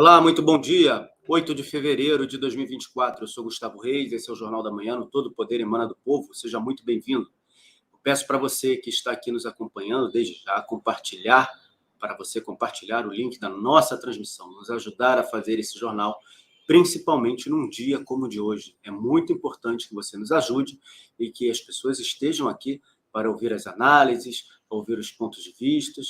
Olá, muito bom dia. 8 de fevereiro de 2024. Eu sou Gustavo Reis, esse é o Jornal da Manhã, no Todo o Poder Emana do Povo. Seja muito bem-vindo. Eu peço para você que está aqui nos acompanhando, desde já, para você compartilhar o link da nossa transmissão, nos ajudar a fazer esse jornal, principalmente num dia como o de hoje. É muito importante que você nos ajude e que as pessoas estejam aqui para ouvir as análises, ouvir os pontos de vista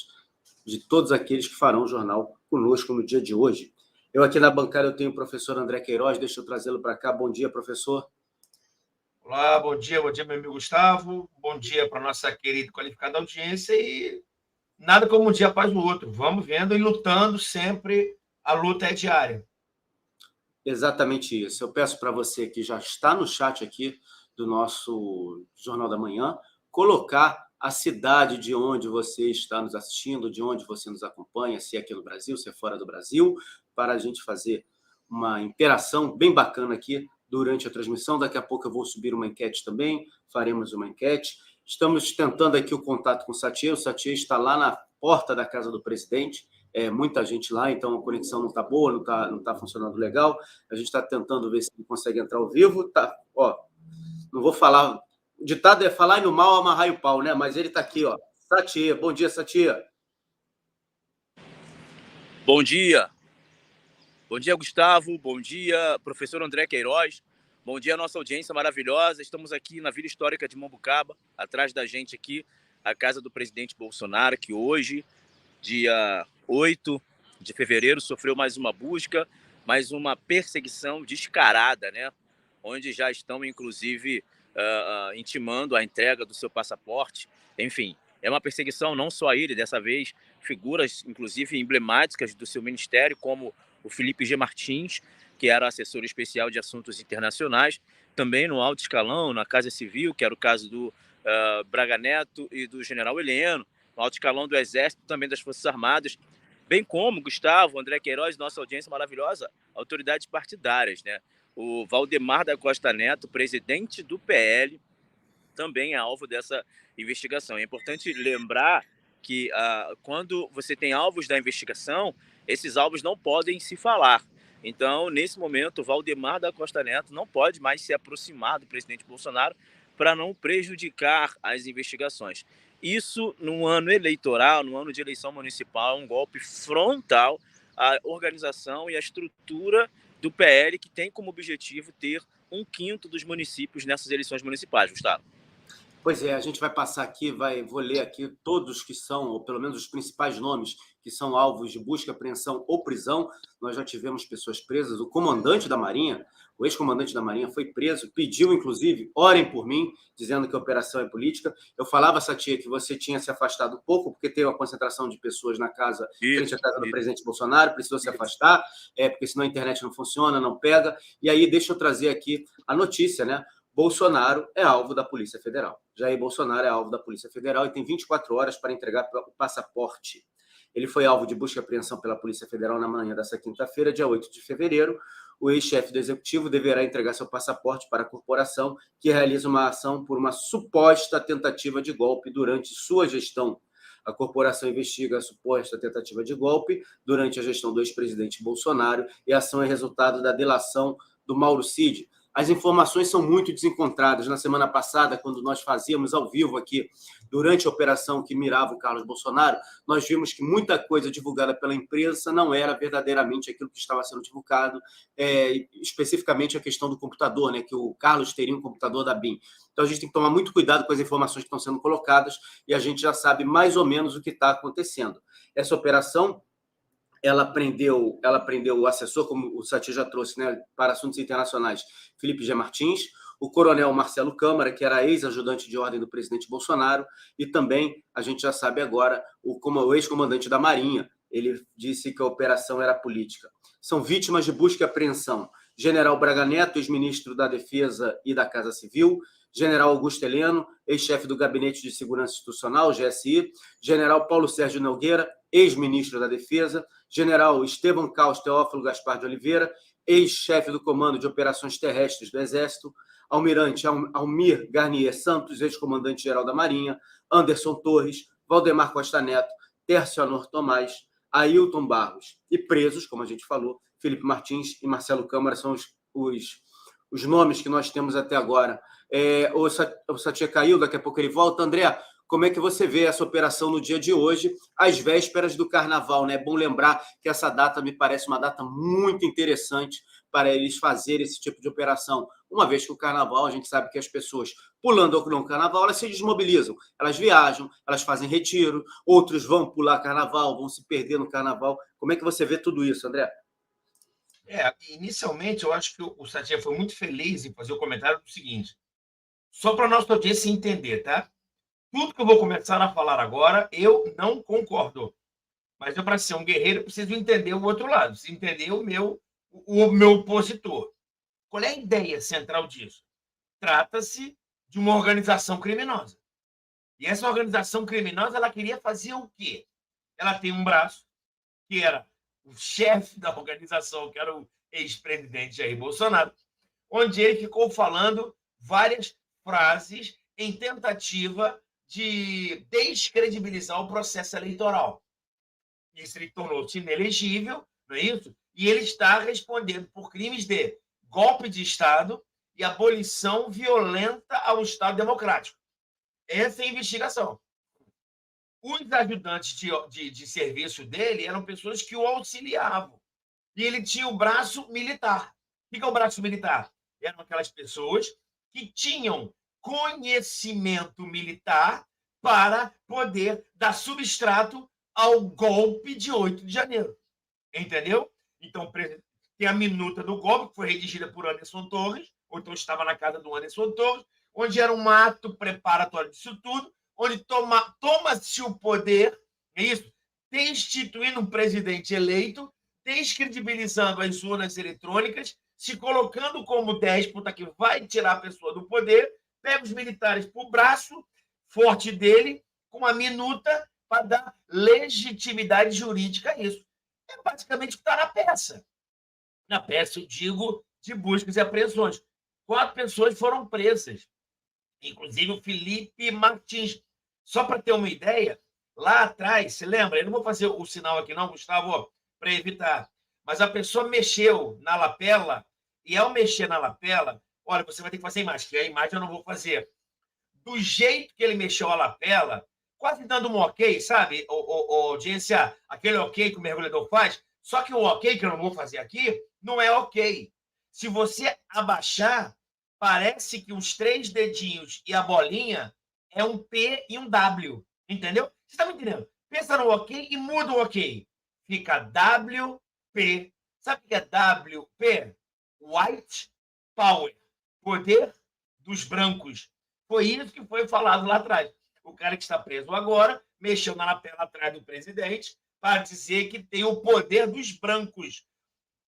de todos aqueles que farão o jornal conosco no dia de hoje. Eu aqui na bancada eu tenho o professor André Queiroz, deixa eu trazê-lo para cá. Bom dia, professor. Olá, bom dia, meu amigo Gustavo. Bom dia para a nossa querida e qualificada audiência e nada como um dia após o outro. Vamos vendo e lutando sempre, a luta é diária. Exatamente isso. Eu peço para você que já está no chat aqui do nosso Jornal da Manhã, colocar a cidade de onde você está nos assistindo, de onde você nos acompanha, se é aqui no Brasil, se é fora do Brasil, para a gente fazer uma interação bem bacana aqui durante a transmissão. Daqui a pouco eu vou subir uma enquete também, faremos uma enquete. Estamos tentando aqui o contato com o Satie está lá na porta da casa do presidente, muita gente lá, então a conexão não está boa, não tá funcionando legal. A gente está tentando ver se ele consegue entrar ao vivo. Tá, ó, não vou falar. O ditado é falar e no mal amarrar o pau, né? Mas ele está aqui, ó. Satie, bom dia, Satie. Bom dia. Bom dia, Gustavo. Bom dia, professor André Queiroz. Bom dia, nossa audiência maravilhosa. Estamos aqui na Vila Histórica de Mambucaba, atrás da gente aqui, a casa do presidente Bolsonaro, que hoje, dia 8 de fevereiro, sofreu mais uma busca, mais uma perseguição descarada, né? Onde já estão, inclusive, intimando a entrega do seu passaporte. Enfim, é uma perseguição não só a ele, dessa vez, figuras, inclusive, emblemáticas do seu ministério, como o Felipe G. Martins, que era assessor especial de assuntos internacionais, também no alto escalão, na Casa Civil, que era o caso do Braga Neto e do general Heleno, no alto escalão do Exército, também das Forças Armadas, bem como Gustavo, André Queiroz, nossa audiência maravilhosa, autoridades partidárias, né? O Valdemar da Costa Neto, presidente do PL, também é alvo dessa investigação. É importante lembrar que quando você tem alvos da investigação, esses alvos não podem se falar. Então, nesse momento, o Valdemar da Costa Neto não pode mais se aproximar do presidente Bolsonaro para não prejudicar as investigações. Isso, no ano eleitoral, no ano de eleição municipal, é um golpe frontal à organização e à estrutura do PL, que tem como objetivo ter 1/5 dos municípios nessas eleições municipais, Gustavo. Pois é, a gente vai passar aqui, vou ler aqui todos que são, ou pelo menos os principais nomes, que são alvos de busca, apreensão ou prisão. Nós já tivemos pessoas presas. O comandante da Marinha, o ex-comandante da Marinha foi preso, pediu, inclusive, orem por mim, dizendo que a operação é política. Eu falava, Satie, que você tinha se afastado um pouco, porque tem uma concentração de pessoas na casa, frente à casa do presidente Bolsonaro, precisou se afastar, porque senão a internet não funciona, não pega. E aí, deixa eu trazer aqui a notícia, né? Bolsonaro é alvo da Polícia Federal. Jair Bolsonaro é alvo da Polícia Federal e tem 24 horas para entregar o passaporte. Ele foi alvo de busca e apreensão pela Polícia Federal na manhã dessa quinta-feira, dia 8 de fevereiro. O ex-chefe do Executivo deverá entregar seu passaporte para a corporação que realiza uma ação por uma suposta tentativa de golpe durante sua gestão. A corporação investiga a suposta tentativa de golpe durante a gestão do ex-presidente Bolsonaro e a ação é resultado da delação do Mauro Cid. As informações são muito desencontradas. Na semana passada, quando nós fazíamos ao vivo aqui, durante a operação que mirava o Carlos Bolsonaro, nós vimos que muita coisa divulgada pela imprensa não era verdadeiramente aquilo que estava sendo divulgado, especificamente a questão do computador, né, que o Carlos teria um computador da BIM. Então, a gente tem que tomar muito cuidado com as informações que estão sendo colocadas e a gente já sabe mais ou menos o que está acontecendo. Essa operação ela prendeu o assessor, como o Satie já trouxe, né, para assuntos internacionais, Felipe G. Martins, o coronel Marcelo Câmara, que era ex-ajudante de ordem do presidente Bolsonaro, e também, a gente já sabe agora, o ex-comandante da Marinha. Ele disse que a operação era política. São vítimas de busca e apreensão: general Braga Neto, ex-ministro da Defesa e da Casa Civil; general Augusto Heleno, ex-chefe do Gabinete de Segurança Institucional, GSI; general Paulo Sérgio Nogueira, ex-ministro da Defesa; general Estevão Caos Teófilo Gaspar de Oliveira, ex-chefe do Comando de Operações Terrestres do Exército; almirante Almir Garnier Santos, ex-comandante-geral da Marinha; Anderson Torres, Valdemar Costa Neto, Tércio Anor Tomás, Ailton Barros. E presos, como a gente falou, Felipe Martins e Marcelo Câmara são os nomes que nós temos até agora. O Satia caiu, daqui a pouco ele volta. André, como é que você vê essa operação no dia de hoje, às vésperas do Carnaval, né? É bom lembrar que essa data me parece uma data muito interessante para eles fazerem esse tipo de operação. Uma vez que o Carnaval, a gente sabe que as pessoas, pulando no Carnaval, elas se desmobilizam. Elas viajam, elas fazem retiro, outros vão pular Carnaval, vão se perder no Carnaval. Como é que você vê tudo isso, André? Inicialmente, eu acho que o Satia foi muito feliz em fazer o comentário do seguinte, só para a nossa audiência entender, tá? Tudo que eu vou começar a falar agora, eu não concordo. Mas eu, para ser um guerreiro, preciso entender o outro lado, preciso entender o meu opositor. Qual é a ideia central disso? Trata-se de uma organização criminosa. E essa organização criminosa, ela queria fazer o quê? Ela tem um braço, que era o chefe da organização, que era o ex-presidente Jair Bolsonaro, onde ele ficou falando várias frases em tentativa de descredibilizar o processo eleitoral. Isso ele tornou-se inelegível, não é isso? E ele está respondendo por crimes de golpe de Estado e abolição violenta ao Estado democrático. Essa é a investigação. Os ajudantes de serviço dele eram pessoas que o auxiliavam. E ele tinha o braço militar. O que é o braço militar? Eram aquelas pessoas que tinham conhecimento militar para poder dar substrato ao golpe de 8 de janeiro. Entendeu? Então, tem a minuta do golpe, que foi redigida por Anderson Torres, ou então estava na casa do Anderson Torres, onde era um ato preparatório disso tudo, onde toma-se o poder, é isso, destituindo um presidente eleito, descredibilizando as urnas eletrônicas, se colocando como déspota que vai tirar a pessoa do poder, pega os militares por o braço forte dele, com a minuta, para dar legitimidade jurídica a isso. É basicamente o que está na peça. Na peça, eu digo, de buscas e apreensões. 4 pessoas foram presas, inclusive o Felipe Martins. Só para ter uma ideia, lá atrás, se lembra? Eu não vou fazer o sinal aqui não, Gustavo, para evitar. Mas a pessoa mexeu na lapela, e ao mexer na lapela, olha, você vai ter que fazer a imagem, que a imagem eu não vou fazer. Do jeito que ele mexeu a lapela, quase dando um ok, sabe, audiência, aquele ok que o mergulhador faz, só que o ok que eu não vou fazer aqui, não é ok. Se você abaixar, parece que os 3 dedinhos e a bolinha é um P e um W, entendeu? Você está me entendendo? Pensa no ok e muda o ok. Fica WP. Sabe o que é WP? White Power. Poder dos brancos. Foi isso que foi falado lá atrás. O cara que está preso agora mexeu na lapela atrás do presidente para dizer que tem o poder dos brancos.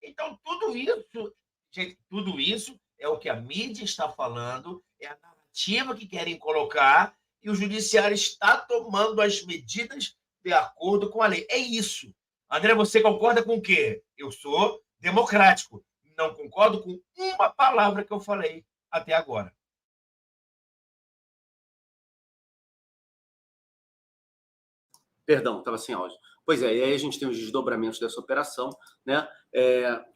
Então, tudo isso, gente, tudo isso é o que a mídia está falando, é a narrativa que querem colocar e o judiciário está tomando as medidas de acordo com a lei. É isso. André, você concorda com o quê? Eu sou democrático. Não concordo com uma palavra que eu falei até agora. Perdão, estava sem áudio. Pois é, e aí a gente tem os desdobramentos dessa operação, né?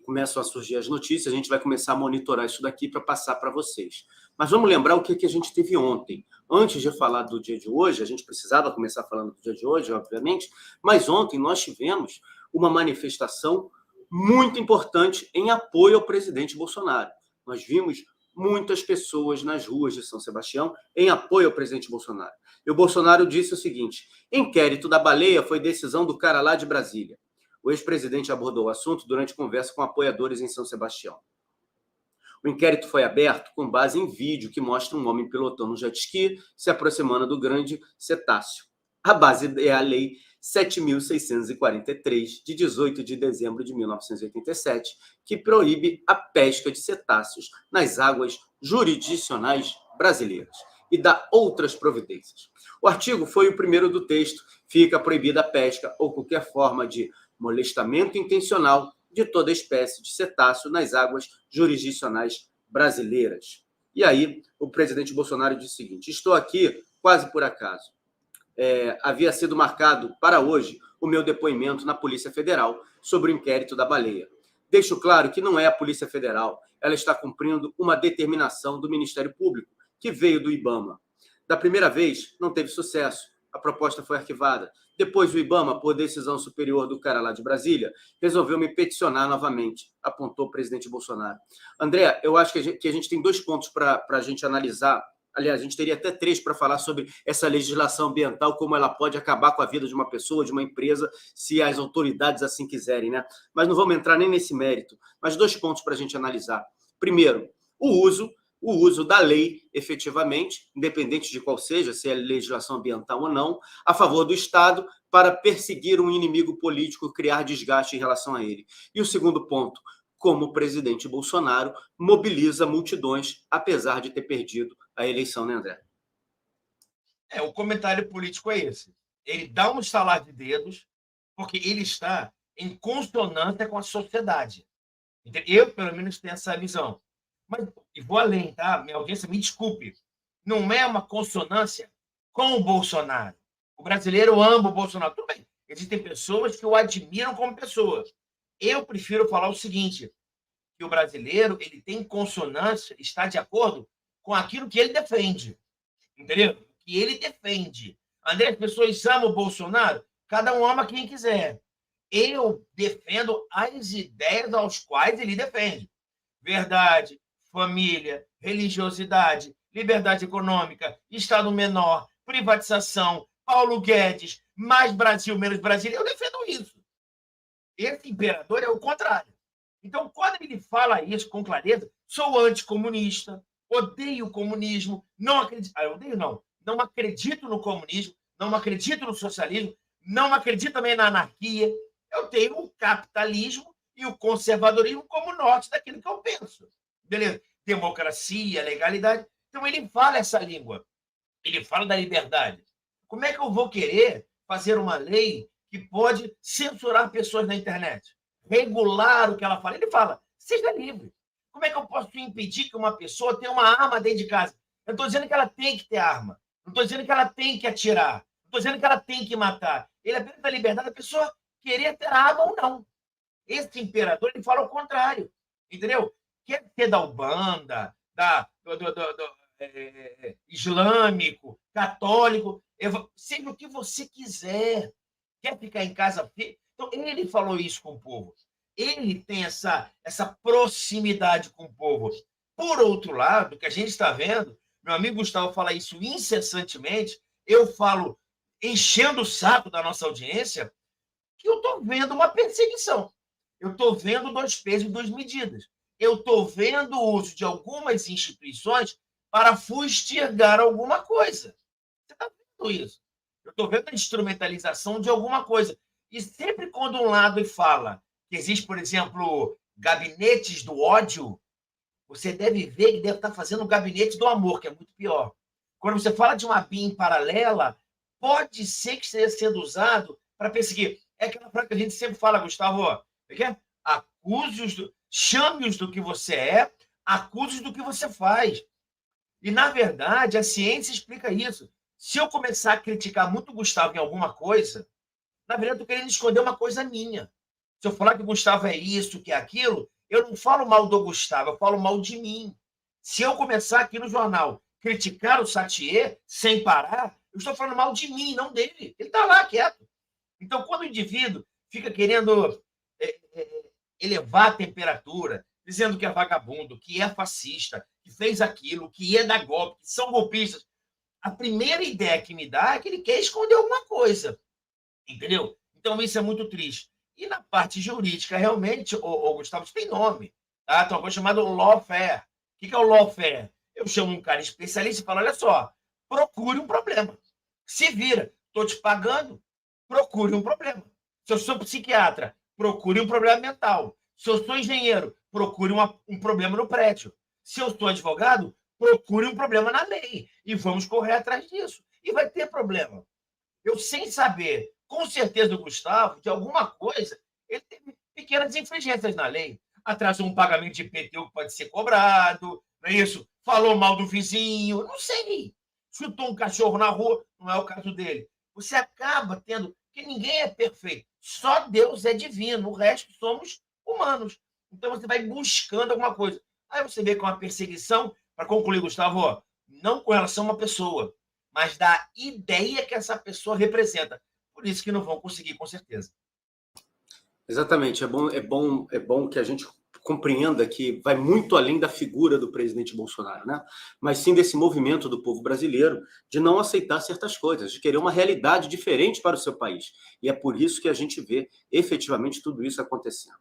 Começam a surgir as notícias, a gente vai começar a monitorar isso daqui para passar para vocês. Mas vamos lembrar o que a gente teve ontem. Antes de falar do dia de hoje, a gente precisava começar falando do dia de hoje, obviamente, mas ontem nós tivemos uma manifestação muito importante em apoio ao presidente Bolsonaro. Nós vimos muitas pessoas nas ruas de São Sebastião em apoio ao presidente Bolsonaro. E o Bolsonaro disse o seguinte: inquérito da baleia foi decisão do cara lá de Brasília. O ex-presidente abordou o assunto durante conversa com apoiadores em São Sebastião. O inquérito foi aberto com base em vídeo que mostra um homem pilotando um jet ski se aproximando do grande cetáceo. A base é a Lei 7.643, de 18 de dezembro de 1987, que proíbe a pesca de cetáceos nas águas jurisdicionais brasileiras e dá outras providências. O artigo foi o primeiro do texto. Fica proibida a pesca ou qualquer forma de molestamento intencional de toda espécie de cetáceo nas águas jurisdicionais brasileiras. E aí, o presidente Bolsonaro disse o seguinte: estou aqui quase por acaso. Havia sido marcado para hoje o meu depoimento na Polícia Federal sobre o inquérito da baleia. Deixo claro que não é a Polícia Federal, ela está cumprindo uma determinação do Ministério Público, que veio do IBAMA. Da primeira vez, não teve sucesso, a proposta foi arquivada. Depois o IBAMA, por decisão superior do cara lá de Brasília, resolveu me peticionar novamente, apontou o presidente Bolsonaro. André, eu acho que a gente tem 2 pontos para a gente analisar. Aliás, a gente teria até 3 para falar sobre essa legislação ambiental, como ela pode acabar com a vida de uma pessoa, de uma empresa, se as autoridades assim quiserem, né? Mas não vamos entrar nem nesse mérito. Mas 2 pontos para a gente analisar. Primeiro, o uso da lei, efetivamente, independente de qual seja, se é legislação ambiental ou não, a favor do Estado para perseguir um inimigo político, criar desgaste em relação a ele. E o segundo ponto, como o presidente Bolsonaro mobiliza multidões, apesar de ter perdido a eleição, né, André? O comentário político é esse. Ele dá um estalar de dedos porque ele está em consonância com a sociedade. Eu, pelo menos, tenho essa visão. Mas, e vou além, tá? Minha audiência, me desculpe. Não é uma consonância com o Bolsonaro. O brasileiro ama o Bolsonaro. Tudo bem. Existem pessoas que o admiram como pessoa. Eu prefiro falar o seguinte, que o brasileiro ele tem consonância, está de acordo com aquilo que ele defende. Entendeu? Que ele defende. André, as pessoas amam o Bolsonaro? Cada um ama quem quiser. Eu defendo as ideias aos quais ele defende. Verdade, família, religiosidade, liberdade econômica, Estado menor, privatização, Paulo Guedes, mais Brasil, menos Brasil. Eu defendo isso. Esse imperador é o contrário. Então, quando ele fala isso com clareza, sou anticomunista, odeio o comunismo, não acredito. Odeio não. Não acredito no comunismo, não acredito no socialismo, não acredito também na anarquia. Eu tenho o capitalismo e o conservadorismo como norte daquilo que eu penso. Beleza? Democracia, legalidade. Então, ele fala essa língua. Ele fala da liberdade. Como é que eu vou querer fazer uma lei que pode censurar pessoas na internet? Regular o que ela fala. Ele fala, seja livre. Como é que eu posso impedir que uma pessoa tenha uma arma dentro de casa? Eu não estou dizendo que ela tem que ter arma. Não estou dizendo que ela tem que atirar. Não estou dizendo que ela tem que matar. Ele apenas dá liberdade da pessoa querer ter arma ou não. Esse imperador, ele fala o contrário. Entendeu? Quer ser da Ubanda, islâmico, católico, seja o que você quiser. Quer ficar em casa? Então, ele falou isso com o povo. Ele tem essa proximidade com o povo. Por outro lado, o que a gente está vendo, meu amigo Gustavo fala isso incessantemente, eu falo, enchendo o saco da nossa audiência, que eu estou vendo uma perseguição. Eu estou vendo 2 pesos e 2 medidas. Eu estou vendo o uso de algumas instituições para fustigar alguma coisa. Você está vendo isso? Eu estou vendo a instrumentalização de alguma coisa. E sempre quando um lado fala que existe, por exemplo, gabinetes do ódio, você deve ver que deve estar fazendo um gabinete do amor, que é muito pior. Quando você fala de uma BIM paralela, pode ser que esteja sendo usado para perseguir. É aquela frase que a gente sempre fala, Gustavo, acuse-os, chame-os do que você é, acuse-os do que você faz. E, na verdade, a ciência explica isso. Se eu começar a criticar muito o Gustavo em alguma coisa, na verdade, eu estou querendo esconder uma coisa minha. Se eu falar que o Gustavo é isso, que é aquilo, eu não falo mal do Gustavo, eu falo mal de mim. Se eu começar aqui no jornal criticar o Satier sem parar, eu estou falando mal de mim, não dele. Ele está lá quieto. Então, quando o indivíduo fica querendo elevar a temperatura, dizendo que é vagabundo, que é fascista, que fez aquilo, que ia dar golpe, que são golpistas, a primeira ideia que me dá é que ele quer esconder alguma coisa. Entendeu? Então, isso é muito triste. E na parte jurídica, realmente, o Gustavo, isso tem nome. Tá? Tem uma coisa chamada lawfare. O que é o lawfare? Eu chamo um cara especialista e falo, olha só, procure um problema. Se vira. Estou te pagando, procure um problema. Se eu sou psiquiatra, procure um problema mental. Se eu sou engenheiro, procure um problema no prédio. Se eu sou advogado, procure um problema na lei. E vamos correr atrás disso. E vai ter problema. Eu, sem saber, com certeza, o Gustavo, de alguma coisa, ele teve pequenas infringências na lei. Atrasou um pagamento de IPTU que pode ser cobrado, não é isso? Falou mal do vizinho, não sei. Chutou um cachorro na rua, não é o caso dele. Você acaba tendo Porque ninguém é perfeito. Só Deus é divino, o resto somos humanos. Então você vai buscando alguma coisa. Aí você vê com a perseguição, para concluir, Gustavo, ó, não com relação a uma pessoa, mas da ideia que essa pessoa representa. Por isso que não vão conseguir, com certeza. Exatamente. É bom que a gente compreenda que vai muito além da figura do presidente Bolsonaro, né? Mas sim desse movimento do povo brasileiro de não aceitar certas coisas, de querer uma realidade diferente para o seu país. E é por isso que a gente vê efetivamente tudo isso acontecendo.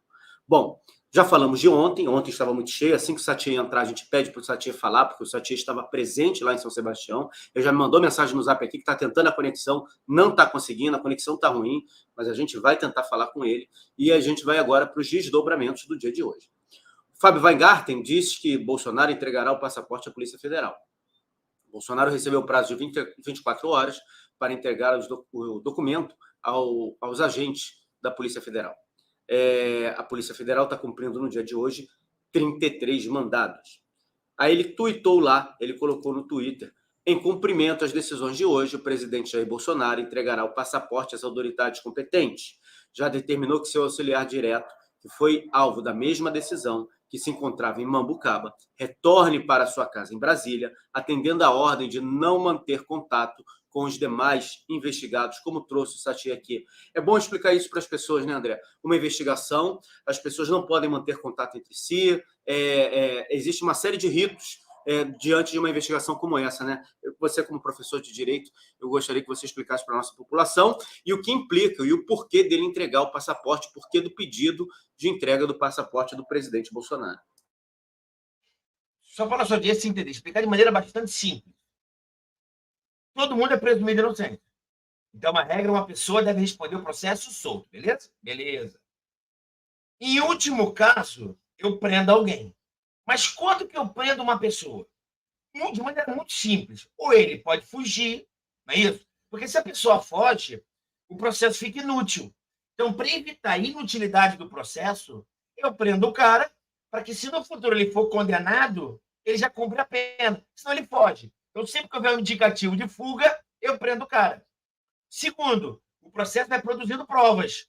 Bom, já falamos de ontem estava muito cheio, assim que o Satie entrar, a gente pede para o Satie falar, porque o Satie estava presente lá em São Sebastião, ele já me mandou mensagem no Zap aqui que está tentando a conexão, não está conseguindo, a conexão está ruim, mas a gente vai tentar falar com ele, e a gente vai agora para os desdobramentos do dia de hoje. Fábio Weingarten disse que Bolsonaro entregará o passaporte à Polícia Federal. Bolsonaro recebeu o prazo de 24 horas para entregar o documento aos agentes da Polícia Federal. A Polícia Federal está cumprindo no dia de hoje 33 mandados. Aí ele tuitou lá, ele colocou no Twitter: em cumprimento às decisões de hoje, o presidente Jair Bolsonaro entregará o passaporte às autoridades competentes. Já determinou que seu auxiliar direto, que foi alvo da mesma decisão, que se encontrava em Mambucaba, retorne para sua casa em Brasília, atendendo a ordem de não manter contato com os demais investigados, como trouxe o Satie aqui. É bom explicar isso para as pessoas, né, André? Uma investigação, as pessoas não podem manter contato entre si, existe uma série de ritos diante de uma investigação como essa, né? Você, como professor de Direito, eu gostaria que você explicasse para a nossa população e o que implica e o porquê dele entregar o passaporte, o porquê do pedido de entrega do passaporte do presidente Bolsonaro. Só para a sua audiência entender, explicar de maneira bastante simples. Todo mundo é presumido inocente. Então, uma regra, uma pessoa deve responder o processo solto, beleza? Beleza. Em último caso, eu prendo alguém. Mas quando que eu prendo uma pessoa? De maneira muito simples. Ou ele pode fugir, não é isso? Porque se a pessoa foge, o processo fica inútil. Então, para evitar a inutilidade do processo, eu prendo o cara para que, se no futuro ele for condenado, ele já cumpre a pena. Senão ele foge. Então, sempre que houver um indicativo de fuga, eu prendo o cara. Segundo, o processo vai produzindo provas.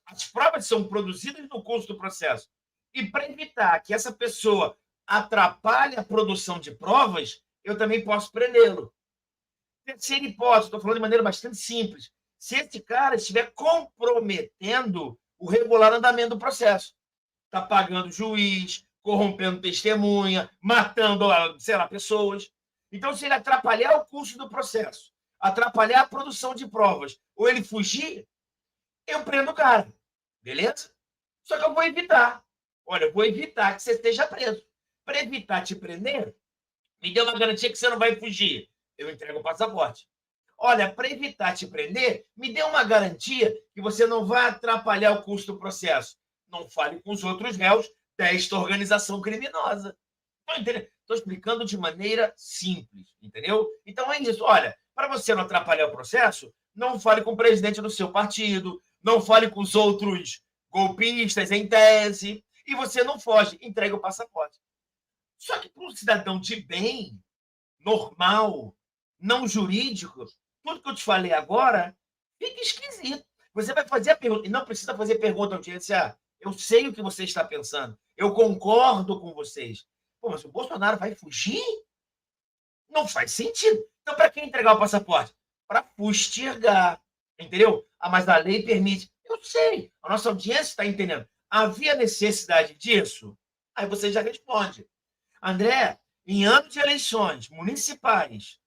As provas são produzidas no curso do processo. E para evitar que essa pessoa atrapalhe a produção de provas, eu também posso prendê-lo. Terceira hipótese, estou falando de maneira bastante simples. Se esse cara estiver comprometendo o regular andamento do processo, está pagando juiz, corrompendo testemunha, matando, sei lá, pessoas. Então, se ele atrapalhar o curso do processo, atrapalhar a produção de provas, ou ele fugir, eu prendo o cara. Beleza? Só que eu vou evitar. Olha, eu vou evitar que você esteja preso. Para evitar te prender, me dê uma garantia que você não vai fugir. Eu entrego o passaporte. Olha, para evitar te prender, me dê uma garantia que você não vai atrapalhar o curso do processo. Não fale com os outros réus desta organização criminosa. Estou explicando de maneira simples, entendeu? Então é isso. Olha, para você não atrapalhar o processo, não fale com o presidente do seu partido, não fale com os outros golpistas em tese, e você não foge, entrega o passaporte. Só que para um cidadão de bem, normal, não jurídico, tudo que eu te falei agora fica esquisito. Você vai fazer a pergunta, e não precisa fazer pergunta, audiência. Eu sei o que você está pensando, eu concordo com vocês. Pô, mas o Bolsonaro vai fugir? Não faz sentido. Então, para que entregar o passaporte? Para postergar, entendeu? Mas a lei permite. Eu sei, a nossa audiência está entendendo. Havia necessidade disso? Aí você já responde. André, em ano de eleições municipais,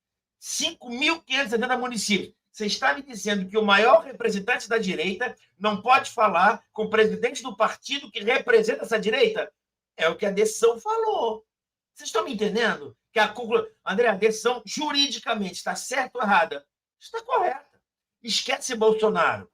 5.570 municípios, você está me dizendo que o maior representante da direita não pode falar com o presidente do partido que representa essa direita? É o que a decisão falou. Vocês estão me entendendo? Que André, a decisão juridicamente está certa ou errada? Está correta. Esquece Bolsonaro.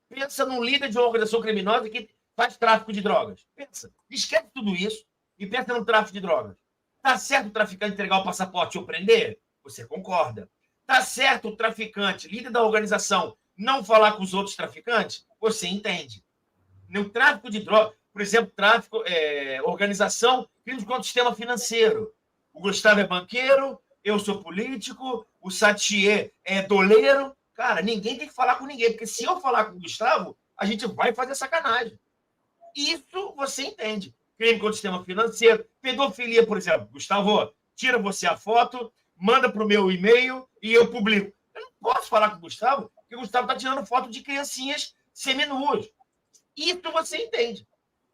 Pensa num líder de uma organização criminosa que faz tráfico de drogas. Pensa. Esquece tudo isso e pensa no tráfico de drogas. Está certo o traficante entregar o passaporte ou prender? Você concorda. Está certo o traficante, líder da organização, não falar com os outros traficantes? Você entende. No tráfico de drogas, por exemplo, tráfico, organização, crimes contra o sistema financeiro. O Gustavo é banqueiro, eu sou político, o Satie é doleiro. Cara, ninguém tem que falar com ninguém, porque se eu falar com o Gustavo, a gente vai fazer sacanagem. Isso você entende. Crime contra o sistema financeiro, pedofilia, por exemplo. Gustavo, tira você a foto, manda para o meu e-mail e eu publico. Eu não posso falar com o Gustavo, porque o Gustavo está tirando foto de criancinhas seminuas. Isso você entende.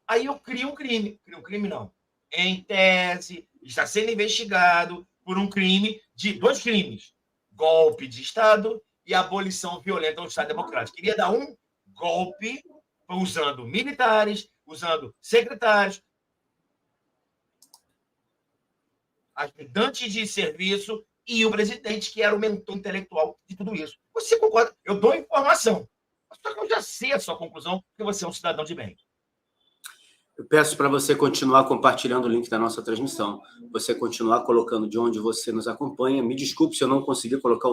Aí eu crio um crime. Crio um crime, não. Em tese, está sendo investigado por um crime de 2 crimes. Golpe de Estado e abolição violenta do Estado Democrático. Queria dar um golpe usando militares, usando secretários, ajudantes de serviço e o presidente, que era o mentor intelectual de tudo isso. Você concorda? Eu dou informação. Só que eu já sei a sua conclusão, porque você é um cidadão de bem. Eu peço para você continuar compartilhando o link da nossa transmissão, você continuar colocando de onde você nos acompanha. Me desculpe se eu não conseguir colocar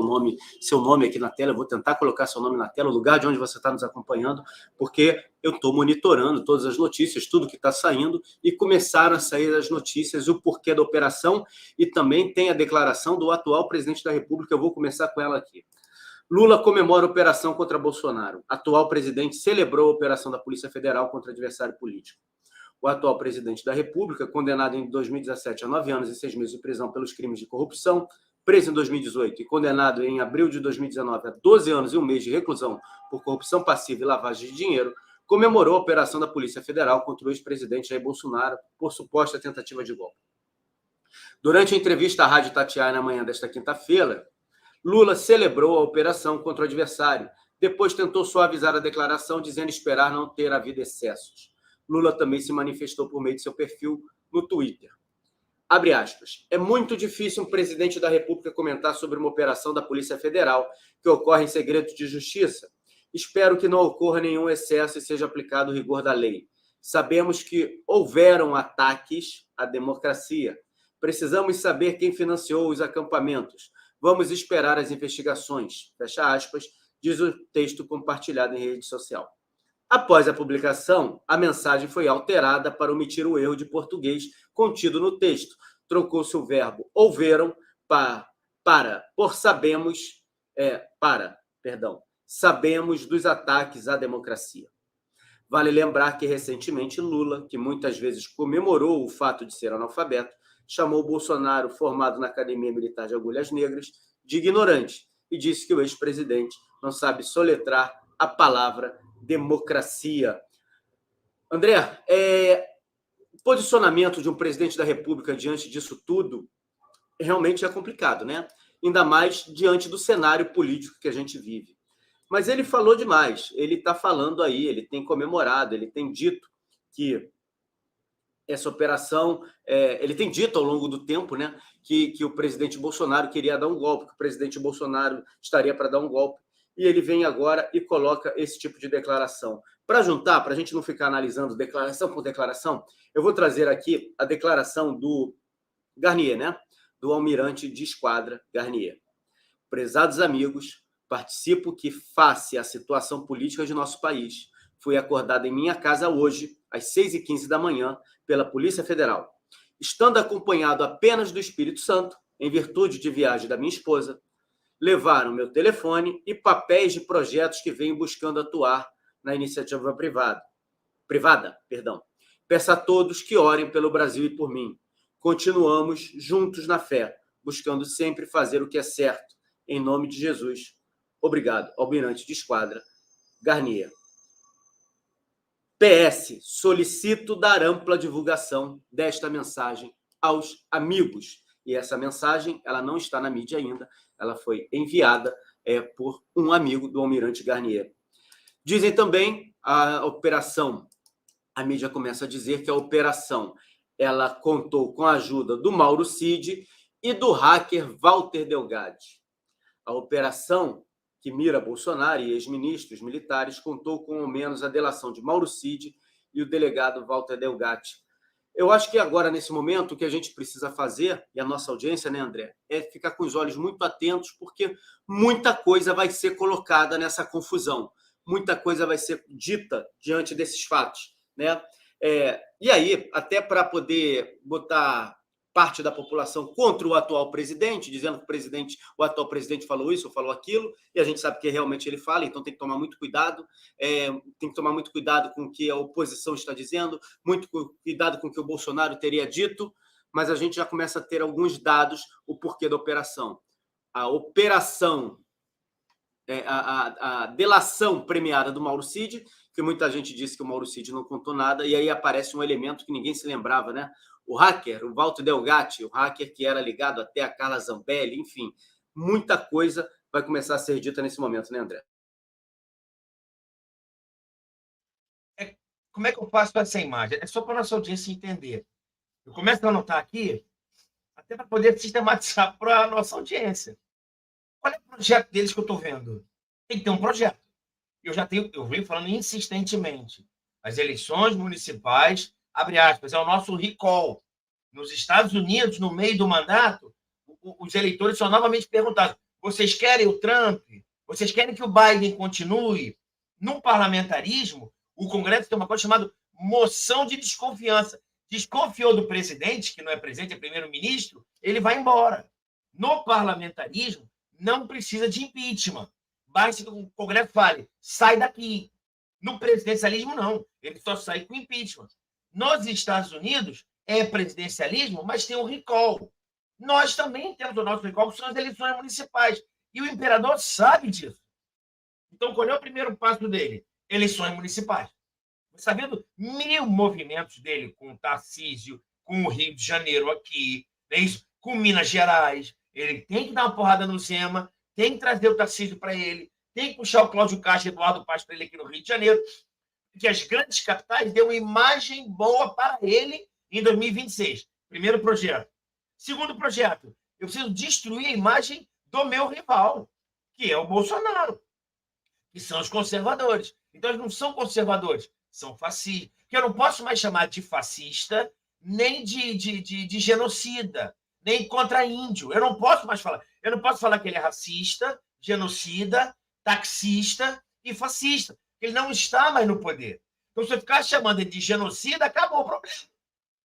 seu nome aqui na tela, eu vou tentar colocar seu nome na tela, o lugar de onde você está nos acompanhando, porque eu estou monitorando todas as notícias, tudo que está saindo, e começaram a sair as notícias, o porquê da operação, e também tem a declaração do atual presidente da República, eu vou começar com ela aqui. Lula comemora a operação contra Bolsonaro. Atual presidente celebrou a operação da Polícia Federal contra adversário político. O atual presidente da República, condenado em 2017 a 9 anos e 6 meses de prisão pelos crimes de corrupção, preso em 2018 e condenado em abril de 2019 a 12 anos e 1 mês de reclusão por corrupção passiva e lavagem de dinheiro, comemorou a operação da Polícia Federal contra o ex-presidente Jair Bolsonaro por suposta tentativa de golpe. Durante a entrevista à Rádio Tatiaia na manhã desta quinta-feira, Lula celebrou a operação contra o adversário, depois tentou suavizar a declaração, dizendo esperar não ter havido excessos. Lula também se manifestou por meio de seu perfil no Twitter. Abre aspas. É muito difícil um presidente da República comentar sobre uma operação da Polícia Federal que ocorre em segredo de justiça. Espero que não ocorra nenhum excesso e seja aplicado o rigor da lei. Sabemos que houveram ataques à democracia. Precisamos saber quem financiou os acampamentos. Vamos esperar as investigações. Fecha aspas, diz o texto compartilhado em rede social. Após a publicação, a mensagem foi alterada para omitir o erro de português contido no texto. Trocou-se o verbo houveram sabemos dos ataques à democracia. Vale lembrar que, recentemente, Lula, que muitas vezes comemorou o fato de ser analfabeto, chamou Bolsonaro, formado na Academia Militar de Agulhas Negras, de ignorante e disse que o ex-presidente não sabe soletrar a palavra democracia. André, o posicionamento de um presidente da República diante disso tudo realmente é complicado, né? Ainda mais diante do cenário político que a gente vive. Mas ele falou demais, ele está falando aí, ele tem comemorado, ele tem dito que essa operação, ele tem dito ao longo do tempo, né, que o presidente Bolsonaro queria dar um golpe, que o presidente Bolsonaro estaria para dar um golpe, e ele vem agora e coloca esse tipo de declaração. Para juntar, para a gente não ficar analisando declaração por declaração, eu vou trazer aqui a declaração do Garnier, né, do almirante de esquadra Garnier. Prezados amigos, participo que, face à situação política de nosso país, fui acordado em minha casa hoje, às 6h15 da manhã, pela Polícia Federal. Estando acompanhado apenas do Espírito Santo, em virtude de viagem da minha esposa, levaram meu telefone e papéis de projetos que venho buscando atuar na iniciativa privada. Peço a todos que orem pelo Brasil e por mim. Continuamos juntos na fé, buscando sempre fazer o que é certo. Em nome de Jesus. Obrigado, almirante de esquadra Garnier. PS, solicito dar ampla divulgação desta mensagem aos amigos. E essa mensagem, ela não está na mídia ainda, ela foi enviada por um amigo do almirante Garnier. Dizem também a operação, a mídia começa a dizer que a operação ela contou com a ajuda do Mauro Cid e do hacker Walter Delgatti. A operação que mira Bolsonaro e ex-ministros militares contou com ao menos a delação de Mauro Cid e o delegado Walter Delgatti. Eu acho que agora, nesse momento, o que a gente precisa fazer, e a nossa audiência, né, André, é ficar com os olhos muito atentos, porque muita coisa vai ser colocada nessa confusão, muita coisa vai ser dita diante desses fatos, né? E aí, até para poder botar parte da população contra o atual presidente, dizendo que o atual presidente falou isso ou falou aquilo, e a gente sabe que realmente ele fala, então tem que tomar muito cuidado, tem que tomar muito cuidado com o que a oposição está dizendo, muito cuidado com o que o Bolsonaro teria dito, mas a gente já começa a ter alguns dados, o porquê da operação. A operação, a delação premiada do Mauro Cid, que muita gente disse que o Mauro Cid não contou nada, e aí aparece um elemento que ninguém se lembrava, né? O hacker, o Walter Delgatti, o hacker que era ligado até a Carla Zambelli, enfim, muita coisa vai começar a ser dita nesse momento, né, André? Como é que eu faço essa imagem? É só para a nossa audiência entender. Eu começo a anotar aqui, até para poder sistematizar para a nossa audiência. Qual é o projeto deles que eu estou vendo? Tem que ter um projeto. Eu venho falando insistentemente. As eleições municipais, abre aspas, é o nosso recall. Nos Estados Unidos, no meio do mandato, os eleitores são novamente perguntados: vocês querem o Trump? Vocês querem que o Biden continue? No parlamentarismo, o Congresso tem uma coisa chamada moção de desconfiança. Desconfiou do presidente, que não é presidente, é primeiro-ministro, ele vai embora. No parlamentarismo, não precisa de impeachment. Basta que o Congresso fale, sai daqui. No presidencialismo, não. Ele só sai com impeachment. Nos Estados Unidos, é presidencialismo, mas tem um recall. Nós também temos o nosso recall, que são as eleições municipais. E o imperador sabe disso. Então, qual é o primeiro passo dele? Eleições municipais. Sabendo 1000 movimentos dele com o Tarcísio, com o Rio de Janeiro aqui, é isso? Com Minas Gerais. Ele tem que dar uma porrada no Zema, tem que trazer o Tarcísio para ele, tem que puxar o Cláudio Castro e Eduardo Paz para ele aqui no Rio de Janeiro, que as grandes capitais dêem uma imagem boa para ele em 2026. Primeiro projeto. Segundo projeto, eu preciso destruir a imagem do meu rival, que é o Bolsonaro, que são os conservadores. Então, eles não são conservadores, são fascistas. Que eu não posso mais chamar de fascista, nem de genocida, nem contra índio. Eu não posso mais falar. Eu não posso falar que ele é racista, genocida, taxista e fascista. Ele não está mais no poder. Então, se eu ficar chamando ele de genocida, acabou o problema.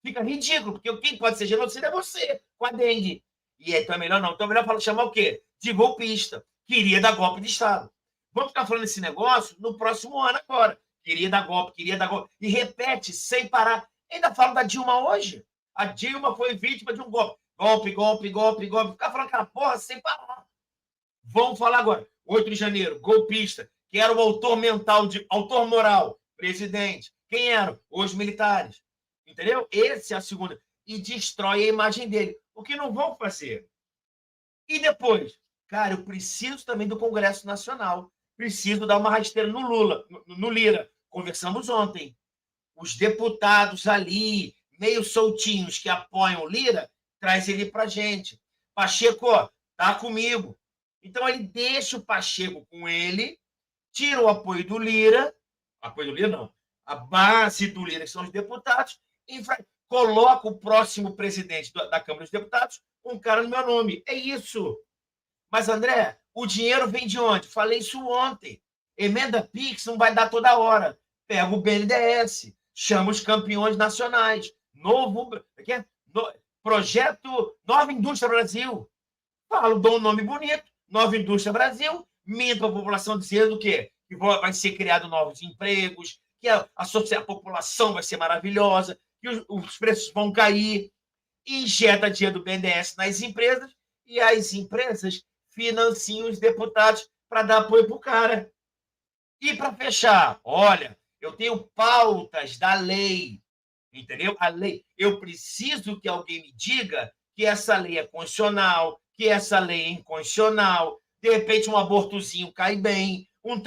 Fica ridículo, porque quem pode ser genocida é você, com a dengue. E então é melhor não. Então é melhor chamar o quê? De golpista. Queria dar golpe de Estado. Vamos ficar falando esse negócio no próximo ano agora. Queria dar golpe, queria dar golpe. E repete sem parar. Ainda falo da Dilma hoje. A Dilma foi vítima de um golpe. Golpe, golpe, golpe, golpe. Ficar falando aquela porra sem parar. Vamos falar agora. 8 de janeiro, golpista, que era o autor mental, autor moral, presidente. Quem eram? Os militares. Entendeu? Essa é a segunda. E destrói a imagem dele. O que não vão fazer? E depois? Cara, eu preciso também do Congresso Nacional. Preciso dar uma rasteira no Lula, no Lira. Conversamos ontem. Os deputados ali, meio soltinhos, que apoiam o Lira, traz ele pra gente. Pacheco, tá comigo. Então, ele deixa o Pacheco com ele, tira o apoio do Lira, não, a base do Lira, que são os deputados, coloca o próximo presidente da Câmara dos Deputados, um cara no meu nome. É isso. Mas, André, o dinheiro vem de onde? Falei isso ontem. Emenda Pix não vai dar toda hora. Pega o BNDES, chama os campeões nacionais. Projeto Nova Indústria Brasil. Falo, dou um nome bonito, Nova Indústria Brasil, minto a população dizendo o quê? Que vai ser criado novos empregos, que a população vai ser maravilhosa, que os preços vão cair, injeta dinheiro do BNDES nas empresas e as empresas financiam os deputados para dar apoio para o cara. E para fechar, olha, eu tenho pautas da lei, entendeu? A lei. Eu preciso que alguém me diga que essa lei é constitucional, que essa lei é inconstitucional, de repente um abortozinho cai bem, um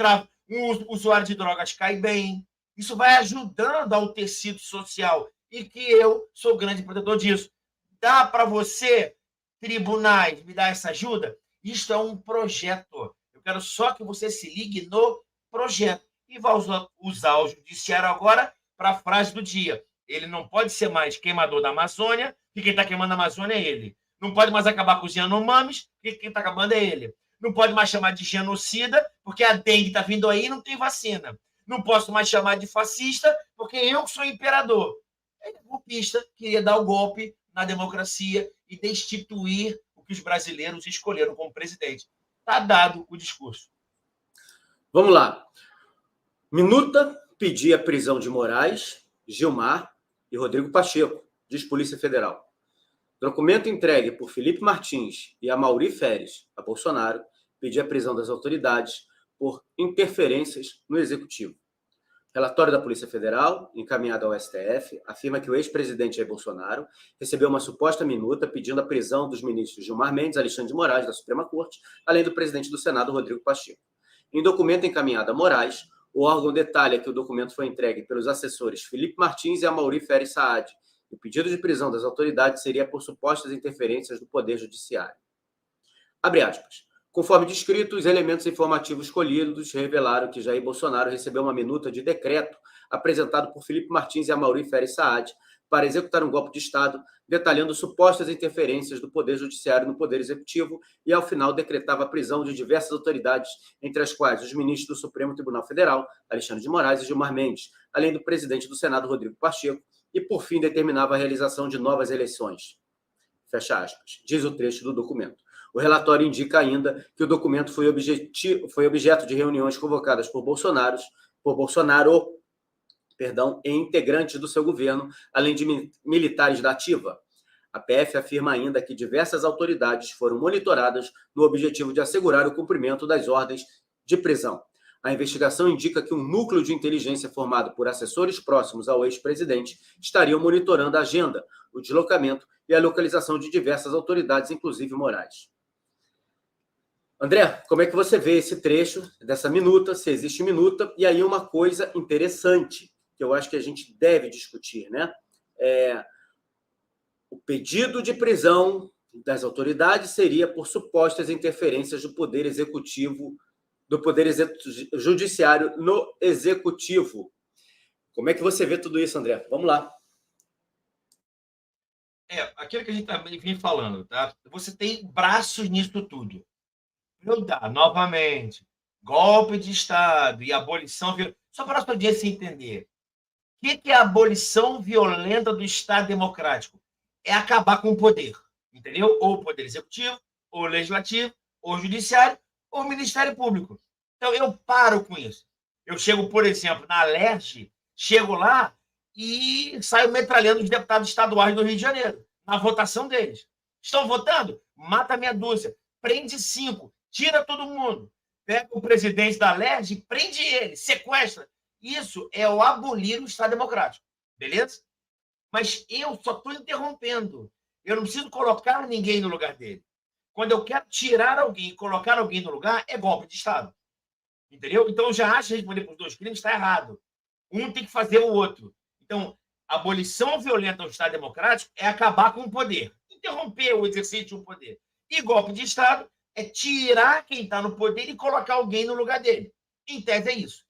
usuário de drogas cai bem. Isso vai ajudando ao tecido social e que eu sou grande protetor disso. Dá para você, tribunais, me dar essa ajuda? Isto é um projeto. Eu quero só que você se ligue no projeto. E vai usar o judiciário agora para a frase do dia. Ele não pode ser mais queimador da Amazônia, que quem está queimando a Amazônia é ele. Não pode mais acabar com os Yanomamis, que quem está acabando é ele. Não pode mais chamar de genocida, porque a dengue está vindo aí e não tem vacina. Não posso mais chamar de fascista, porque eu que sou imperador. Ele é golpista, queria dar o golpe na democracia e destituir o que os brasileiros escolheram como presidente. Está dado o discurso. Vamos lá. Minuta pedia a prisão de Moraes, Gilmar e Rodrigo Pacheco, diz Polícia Federal. Documento entregue por Felipe Martins e Amaury Féres a Bolsonaro pedia a prisão das autoridades por interferências no Executivo. Relatório da Polícia Federal, encaminhado ao STF, afirma que o ex-presidente Jair Bolsonaro recebeu uma suposta minuta pedindo a prisão dos ministros Gilmar Mendes e Alexandre de Moraes, da Suprema Corte, além do presidente do Senado, Rodrigo Pacheco. Em documento encaminhado a Moraes, o órgão detalha que o documento foi entregue pelos assessores Felipe Martins e Amaury Féres Saad. O pedido de prisão das autoridades seria por supostas interferências do Poder Judiciário. Abre aspas. Conforme descrito, os elementos informativos escolhidos revelaram que Jair Bolsonaro recebeu uma minuta de decreto apresentado por Felipe Martins e Amaury Féres Saad para executar um golpe de Estado, detalhando supostas interferências do Poder Judiciário no Poder Executivo e, ao final, decretava a prisão de diversas autoridades, entre as quais os ministros do Supremo Tribunal Federal, Alexandre de Moraes e Gilmar Mendes, além do presidente do Senado, Rodrigo Pacheco, e, por fim, determinava a realização de novas eleições. Fecha aspas. Diz o trecho do documento. O relatório indica ainda que o documento foi objeto de reuniões convocadas por Bolsonaro, e integrantes do seu governo, além de militares da ativa. A PF afirma ainda que diversas autoridades foram monitoradas no objetivo de assegurar o cumprimento das ordens de prisão. A investigação indica que um núcleo de inteligência formado por assessores próximos ao ex-presidente estariam monitorando a agenda, o deslocamento e a localização de diversas autoridades, inclusive Moraes. André, como é que você vê esse trecho dessa minuta, se existe minuta? E aí uma coisa interessante que eu acho que a gente deve discutir, né? O pedido de prisão das autoridades seria por supostas interferências do Poder Executivo, do Poder Judiciário no Executivo. Como é que você vê tudo isso, André? Vamos lá. Aquilo que a gente também vem falando, tá? Você tem braços nisso tudo. Eu dar, novamente, golpe de Estado e abolição... Só para a sua audiência entender. O que é a abolição violenta do Estado democrático? É acabar com o poder, entendeu? Ou o Poder Executivo, ou o Legislativo, ou o Judiciário, ou o Ministério Público. Então, eu paro com isso. Eu chego, por exemplo, na Alerj, chego lá e saio metralhando os deputados estaduais do Rio de Janeiro, na votação deles. Estão votando? Mata meia dúzia, prende 5, tira todo mundo. Pega o presidente da Alerj e prende ele, sequestra. Isso é o abolir o Estado democrático, beleza? Mas eu só estou interrompendo. Eu não preciso colocar ninguém no lugar dele. Quando eu quero tirar alguém e colocar alguém no lugar, é golpe de Estado. Entendeu? Então, eu já acho que responder por 2 crimes está errado. Um tem que fazer o outro. Então, abolição violenta do Estado democrático é acabar com o poder. Interromper o exercício do poder. E golpe de Estado é tirar quem está no poder e colocar alguém no lugar dele. Em tese, é isso.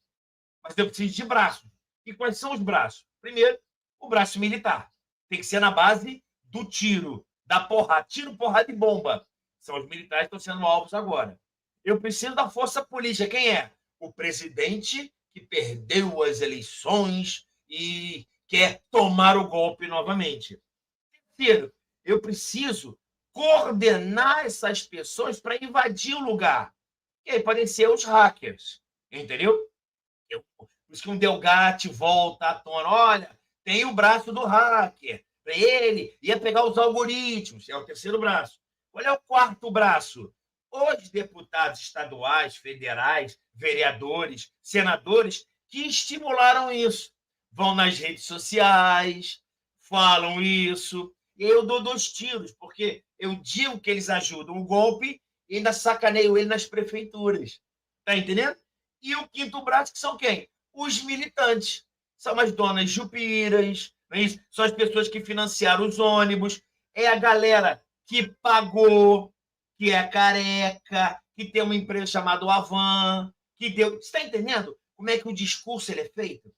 Mas eu preciso de braços. E quais são os braços? Primeiro, o braço militar. Tem que ser na base do tiro, da porrada. Tiro, porrada e bomba. São os militares que estão sendo alvos agora. Eu preciso da força política. Quem é? O presidente que perdeu as eleições e quer tomar o golpe novamente. Terceiro, eu preciso coordenar essas pessoas para invadir o lugar. E aí podem ser os hackers. Entendeu? Por isso que um Delgatti volta à tona. Olha, tem o braço do hacker. Ele ia pegar os algoritmos. É o terceiro braço. Qual é o quarto braço? Os deputados estaduais, federais, vereadores, senadores que estimularam isso. Vão nas redes sociais, falam isso. E eu dou 2 tiros, porque eu digo que eles ajudam o golpe e ainda sacaneio ele nas prefeituras. Tá entendendo? E o quinto braço, que são quem? Os militantes. São as donas jupiras, não é isso? São as pessoas que financiaram os ônibus. É a galera que pagou, que é careca, que tem uma empresa chamada Avan, que deu... Você está entendendo como é que o discurso ele é feito?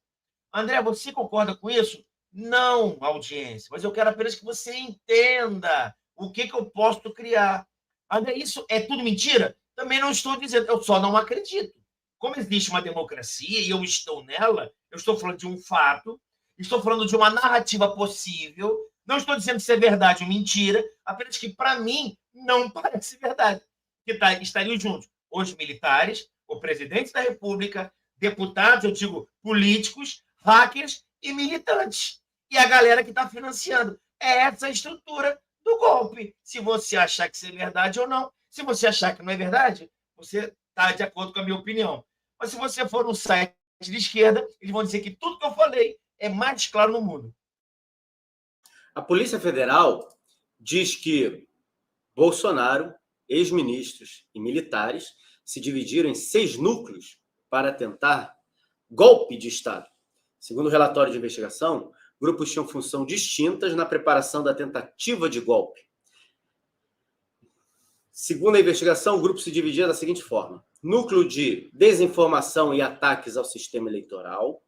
André, você concorda com isso? Não, audiência, mas eu quero apenas que você entenda o que eu posso criar. André, isso é tudo mentira? Também não estou dizendo, eu só não acredito. Como existe uma democracia e eu estou nela, eu estou falando de um fato, estou falando de uma narrativa possível, Não estou dizendo se é verdade ou mentira, apenas que, para mim, não parece verdade. Que estariam juntos os militares, o presidente da República, deputados, eu digo políticos, hackers e militantes. E a galera que está financiando. É essa a estrutura do golpe. Se você achar que isso é verdade ou não. Se você achar que não é verdade, você está de acordo com a minha opinião. Mas se você for no site de esquerda, eles vão dizer que tudo que eu falei é mais claro no mundo. A Polícia Federal diz que Bolsonaro, ex-ministros e militares se dividiram em 6 núcleos para tentar golpe de Estado. Segundo o relatório de investigação, grupos tinham função distintas na preparação da tentativa de golpe. Segundo a investigação, o grupo se dividia da seguinte forma: núcleo de desinformação e ataques ao sistema eleitoral,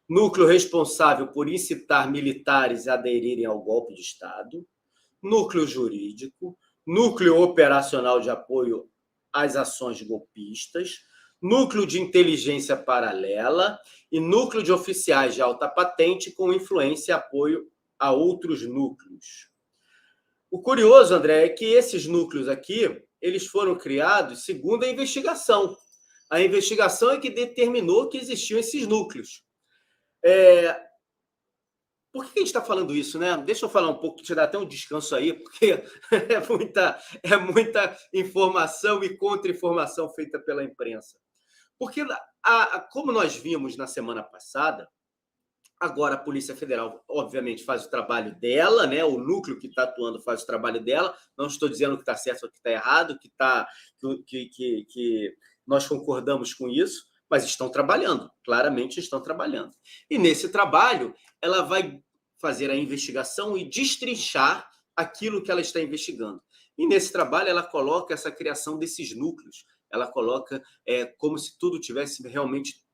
núcleo responsável por incitar militares a aderirem ao golpe de Estado, núcleo jurídico, núcleo operacional de apoio às ações golpistas, núcleo de inteligência paralela e núcleo de oficiais de alta patente com influência e apoio a outros núcleos. O curioso, André, é que esses núcleos aqui, eles foram criados segundo a investigação. A investigação é que determinou que existiam esses núcleos. Por que a gente está falando isso, né? Deixa eu falar um pouco, te dar até um descanso aí, porque é muita informação e contra-informação feita pela imprensa. Porque, como nós vimos na semana passada, agora a Polícia Federal, obviamente, faz o trabalho dela, né? O núcleo que está atuando faz o trabalho dela. Não estou dizendo que está certo ou que está errado, que nós concordamos com isso, mas estão trabalhando, claramente estão trabalhando. E nesse trabalho, ela vai fazer a investigação e destrinchar aquilo que ela está investigando. E nesse trabalho, ela coloca essa criação desses núcleos. Ela coloca como se tudo tivesse realmente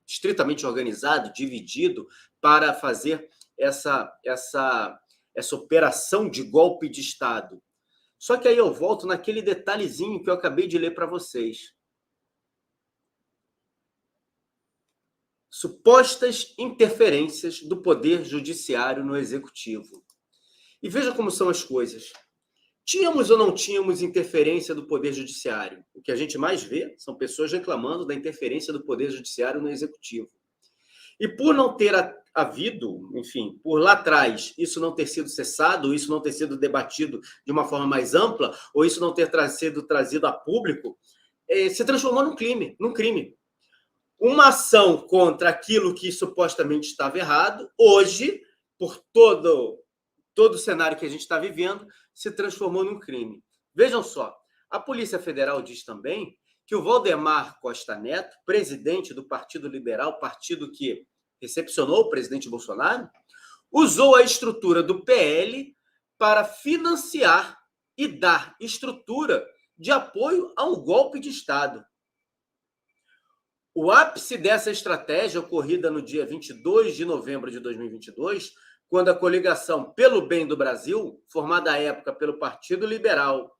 estritamente organizado, dividido, para fazer essa operação de golpe de Estado. Só que aí eu volto naquele detalhezinho que eu acabei de ler para vocês. Supostas interferências do Poder Judiciário no Executivo. E veja como são as coisas. Tínhamos ou não tínhamos interferência do Poder Judiciário? O que a gente mais vê são pessoas reclamando da interferência do Poder Judiciário no Executivo. E por não ter havido, enfim, por lá atrás, isso não ter sido cessado, isso não ter sido debatido de uma forma mais ampla, ou isso não ter sido trazido a público, se transformou num crime. Uma ação contra aquilo que supostamente estava errado, hoje, por todo o cenário que a gente está vivendo, se transformou num crime. Vejam só, a Polícia Federal diz também que o Valdemar Costa Neto, presidente do Partido Liberal, partido que recepcionou o presidente Bolsonaro, usou a estrutura do PL para financiar e dar estrutura de apoio a um golpe de Estado. O ápice dessa estratégia, ocorrida no dia 22 de novembro de 2022, quando a coligação Pelo Bem do Brasil, formada à época pelo Partido Liberal,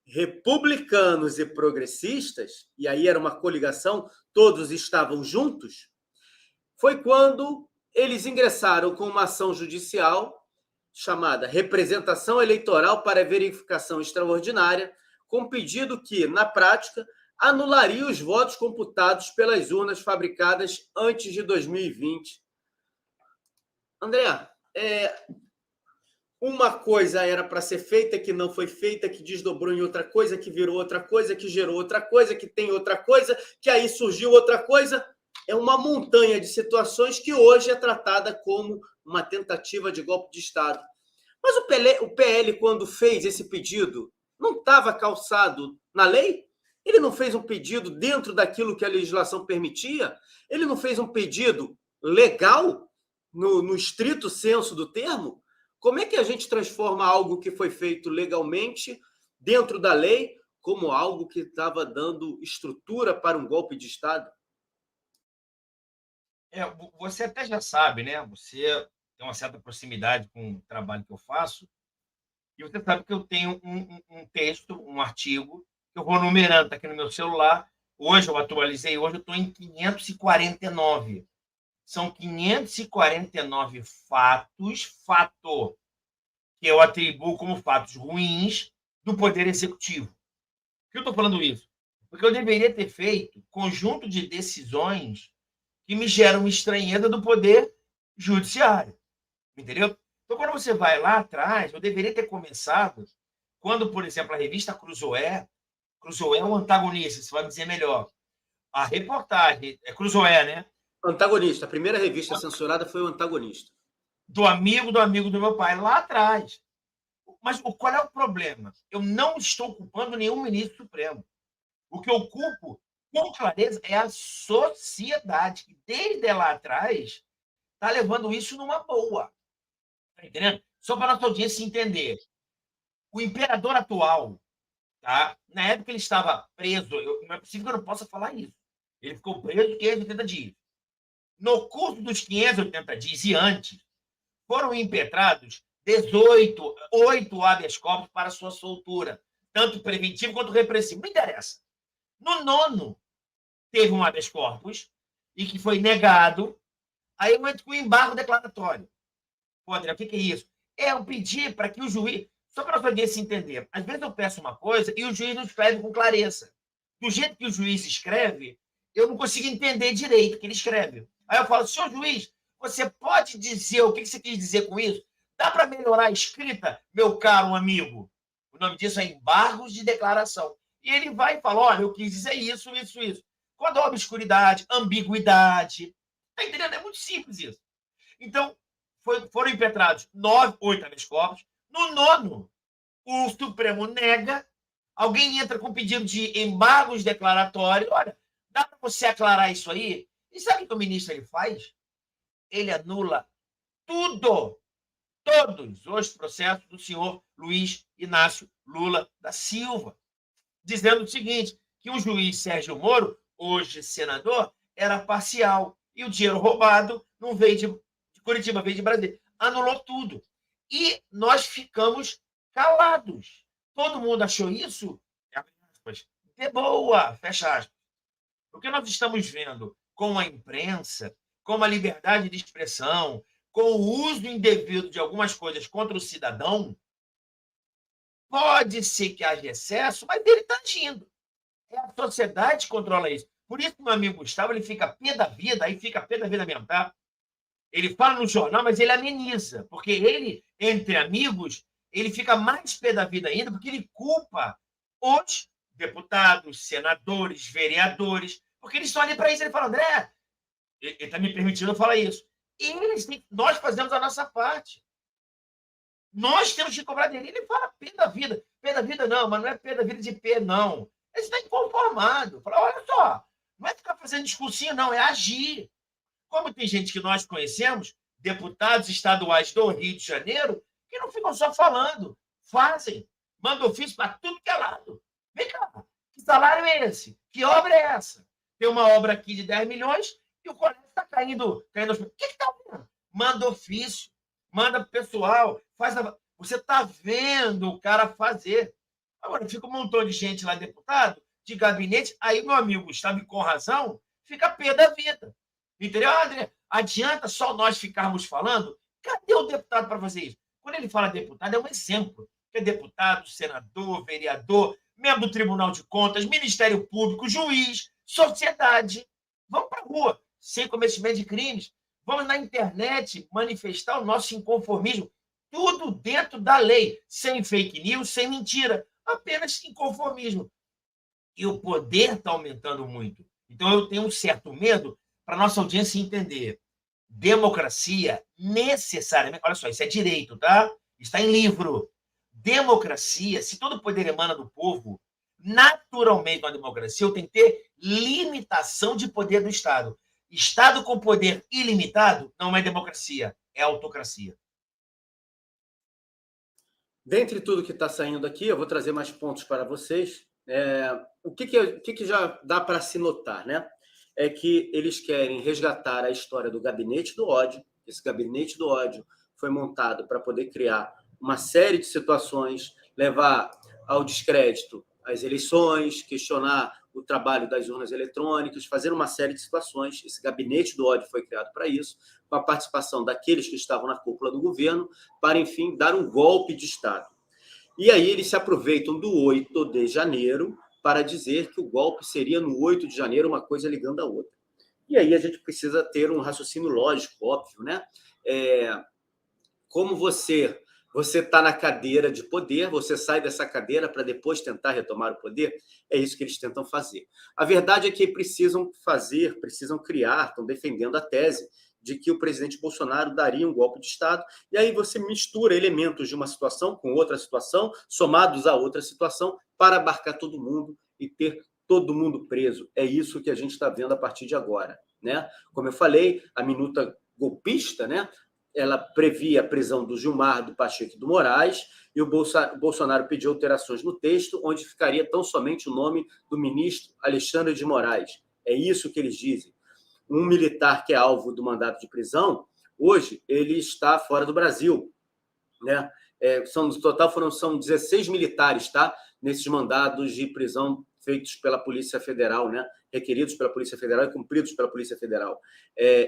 republicanos e progressistas, e aí era uma coligação, todos estavam juntos, foi quando eles ingressaram com uma ação judicial chamada Representação Eleitoral para Verificação Extraordinária, com pedido que, na prática, anularia os votos computados pelas urnas fabricadas antes de 2020. André, uma coisa era para ser feita, que não foi feita, que desdobrou em outra coisa, que virou outra coisa, que gerou outra coisa, que tem outra coisa, que aí surgiu outra coisa. É uma montanha de situações que hoje é tratada como uma tentativa de golpe de Estado. Mas o PL, quando fez esse pedido, não estava calçado na lei? Ele não fez um pedido dentro daquilo que a legislação permitia? Ele não fez um pedido legal, no estrito senso do termo? Como é que a gente transforma algo que foi feito legalmente, dentro da lei, como algo que estava dando estrutura para um golpe de Estado? Você até já sabe, né? Você tem uma certa proximidade com o trabalho que eu faço, e você sabe que eu tenho um texto, um artigo, que eu vou numerando, está aqui no meu celular. Hoje eu atualizei, hoje eu estou em 549. São 549 fatos, que eu atribuo como fatos ruins do Poder Executivo. Por que eu estou falando isso? Porque eu deveria ter feito conjunto de decisões que me geram uma estranheza do Poder Judiciário. Entendeu? Então, quando você vai lá atrás, eu deveria ter começado quando, por exemplo, a revista Cruzoé é um antagonista, você vai me dizer melhor. A reportagem, é Cruzoé, né? Antagonista. A primeira revista censurada foi o Antagonista. Do amigo do meu pai, lá atrás. Mas qual é o problema? Eu não estou culpando nenhum ministro supremo. O que eu culpo, com clareza, é a sociedade, que desde lá atrás está levando isso numa boa. Está entendendo? Só para a nossa audiência entender. O imperador atual, tá? Na época ele estava preso, não é possível que eu não possa falar isso. Ele ficou preso 580 dias. No curso dos 580 dias e antes, foram impetrados 8 habeas corpus para sua soltura, tanto preventivo quanto repressivo. Não interessa. No 9º, teve um habeas corpus e que foi negado. Aí eu entro com o embargo declaratório. Pô, André, o que é isso? É eu pedir para que o juiz... Só para a audiência entender. Às vezes eu peço uma coisa e o juiz não escreve com clareza. Do jeito que o juiz escreve, eu não consigo entender direito o que ele escreve. Aí eu falo, senhor juiz, você pode dizer o que você quis dizer com isso? Dá para melhorar a escrita, meu caro amigo? O nome disso é embargos de declaração. E ele vai e fala, olha, eu quis dizer isso. Quando há obscuridade, ambiguidade... Está entendendo? É muito simples isso. Então, foram impetrados 8 habeas corpus. No 9º, o Supremo nega, alguém entra com pedido de embargos declaratórios. Olha, dá para você aclarar isso aí? E sabe o que o ministro ele faz? Ele anula tudo, todos os processos do senhor Luiz Inácio Lula da Silva, dizendo o seguinte, que o juiz Sérgio Moro, hoje senador, era parcial e o dinheiro roubado não veio de Curitiba, veio de Brasília. Anulou tudo. E nós ficamos calados. Todo mundo achou isso de boa, fecha aspas. O que nós estamos vendo com a imprensa, com a liberdade de expressão, com o uso indevido de algumas coisas contra o cidadão, pode ser que haja excesso, mas ele está agindo. É a sociedade que controla isso. Por isso que meu amigo Gustavo ele fica pé da vida, aí fica pé da vida mesmo, tá? Ele fala no jornal, mas ele ameniza, porque ele, entre amigos, ele fica mais pé da vida ainda, porque ele culpa os deputados, senadores, vereadores, porque eles estão ali para isso. Ele fala, André, ele está me permitindo falar isso. Nós fazemos a nossa parte. Nós temos que cobrar dele. Ele fala pé da vida. Pé da vida não, mas não é pé da vida de pé, não. Ele está inconformado. Fala, olha só, não é ficar fazendo discursinho, não, é agir. Como tem gente que nós conhecemos, deputados estaduais do Rio de Janeiro, que não ficam só falando, fazem, mandam ofício para tudo que é lado. Vem cá, que salário é esse? Que obra é essa? Tem uma obra aqui de 10 milhões e o colégio está caindo. O que está vendo? Manda ofício, manda para o pessoal, você está vendo o cara fazer. Agora, fica um montão de gente lá, deputado, de gabinete, aí meu amigo Gustavo, com razão, fica pé da vida. Entendeu, André? Adianta só nós ficarmos falando? Cadê o deputado para fazer isso? Quando ele fala deputado, é um exemplo. É deputado, senador, vereador, membro do Tribunal de Contas, Ministério Público, juiz, sociedade. Vamos para a rua, sem cometimento de crimes. Vamos na internet manifestar o nosso inconformismo. Tudo dentro da lei, sem fake news, sem mentira. Apenas inconformismo. E o poder está aumentando muito. Então, eu tenho um certo medo para a nossa audiência entender. Democracia, necessariamente... Olha só, isso é direito, tá? Está em livro. Democracia, se todo o poder emana do povo, naturalmente, na democracia, eu tenho que ter limitação de poder do Estado. Estado com poder ilimitado não é democracia, é autocracia. Dentre tudo que está saindo aqui, eu vou trazer mais pontos para vocês. O que já dá para se notar, né? É que eles querem resgatar a história do gabinete do ódio. Esse gabinete do ódio foi montado para poder criar uma série de situações, levar ao descrédito as eleições, questionar o trabalho das urnas eletrônicas, fazer uma série de situações. Esse gabinete do ódio foi criado para isso, com a participação daqueles que estavam na cúpula do governo, para, enfim, dar um golpe de Estado. E aí eles se aproveitam do 8 de janeiro para dizer que o golpe seria no 8 de janeiro, uma coisa ligando a outra. E aí a gente precisa ter um raciocínio lógico, óbvio, né? Como você está na cadeira de poder, você sai dessa cadeira para depois tentar retomar o poder, é isso que eles tentam fazer. A verdade é que precisam criar, estão defendendo a tese de que o presidente Bolsonaro daria um golpe de Estado, e aí você mistura elementos de uma situação com outra situação, somados a outra situação, para abarcar todo mundo e ter todo mundo preso. É isso que a gente está vendo a partir de agora, né? Como eu falei, a minuta golpista, né? Ela previa a prisão do Gilmar, do Pacheco e do Moraes, e o Bolsonaro pediu alterações no texto, onde ficaria tão somente o nome do ministro Alexandre de Moraes. É isso que eles dizem. Um militar que é alvo do mandado de prisão, hoje, ele está fora do Brasil, né? No total são 16 militares, tá? Nesses mandados de prisão feitos pela Polícia Federal, né? Requeridos pela Polícia Federal e cumpridos pela Polícia Federal.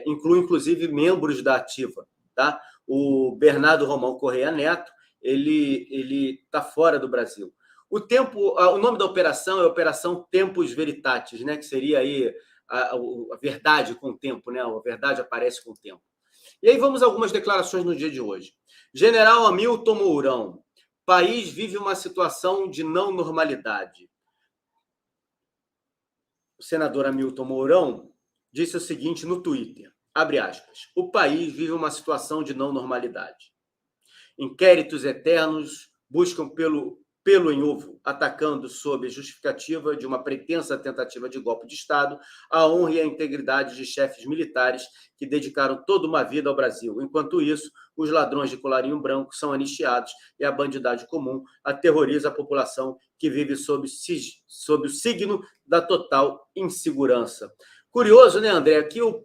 Inclui, inclusive, membros da ativa. Tá? O Bernardo Romão Correia Neto, ele está fora do Brasil. O nome da operação é Operação Tempus Veritatis, né? Que seria aí a verdade com o tempo, né? A verdade aparece com o tempo. E aí vamos a algumas declarações no dia de hoje. General Hamilton Mourão, país vive uma situação de não normalidade. O senador Hamilton Mourão disse o seguinte no Twitter. Abre aspas. O país vive uma situação de não normalidade. Inquéritos eternos buscam pelo em ovo, atacando sob justificativa de uma pretensa tentativa de golpe de Estado a honra e a integridade de chefes militares que dedicaram toda uma vida ao Brasil. Enquanto isso, os ladrões de colarinho branco são anistiados e a bandidagem comum aterroriza a população que vive sob o signo da total insegurança. Curioso, né, André, que o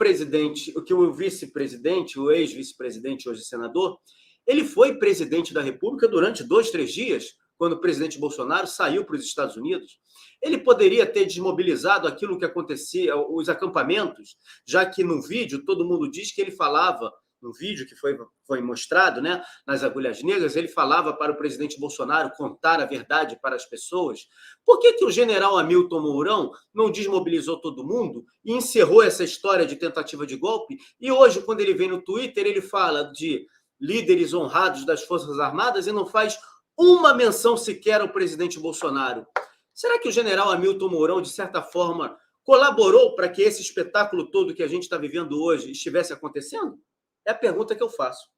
vice-presidente, o ex-vice-presidente, hoje senador, ele foi presidente da República durante 2, 3 dias, quando o presidente Bolsonaro saiu para os Estados Unidos. Ele poderia ter desmobilizado aquilo que acontecia, os acampamentos, já que no vídeo todo mundo diz que ele falava, no vídeo que foi mostrado, né, nas Agulhas Negras, ele falava para o presidente Bolsonaro contar a verdade para as pessoas. Por que o general Hamilton Mourão não desmobilizou todo mundo e encerrou essa história de tentativa de golpe? E hoje, quando ele vem no Twitter, ele fala de líderes honrados das Forças Armadas e não faz uma menção sequer ao presidente Bolsonaro. Será que o general Hamilton Mourão, de certa forma, colaborou para que esse espetáculo todo que a gente está vivendo hoje estivesse acontecendo? É a pergunta que eu faço.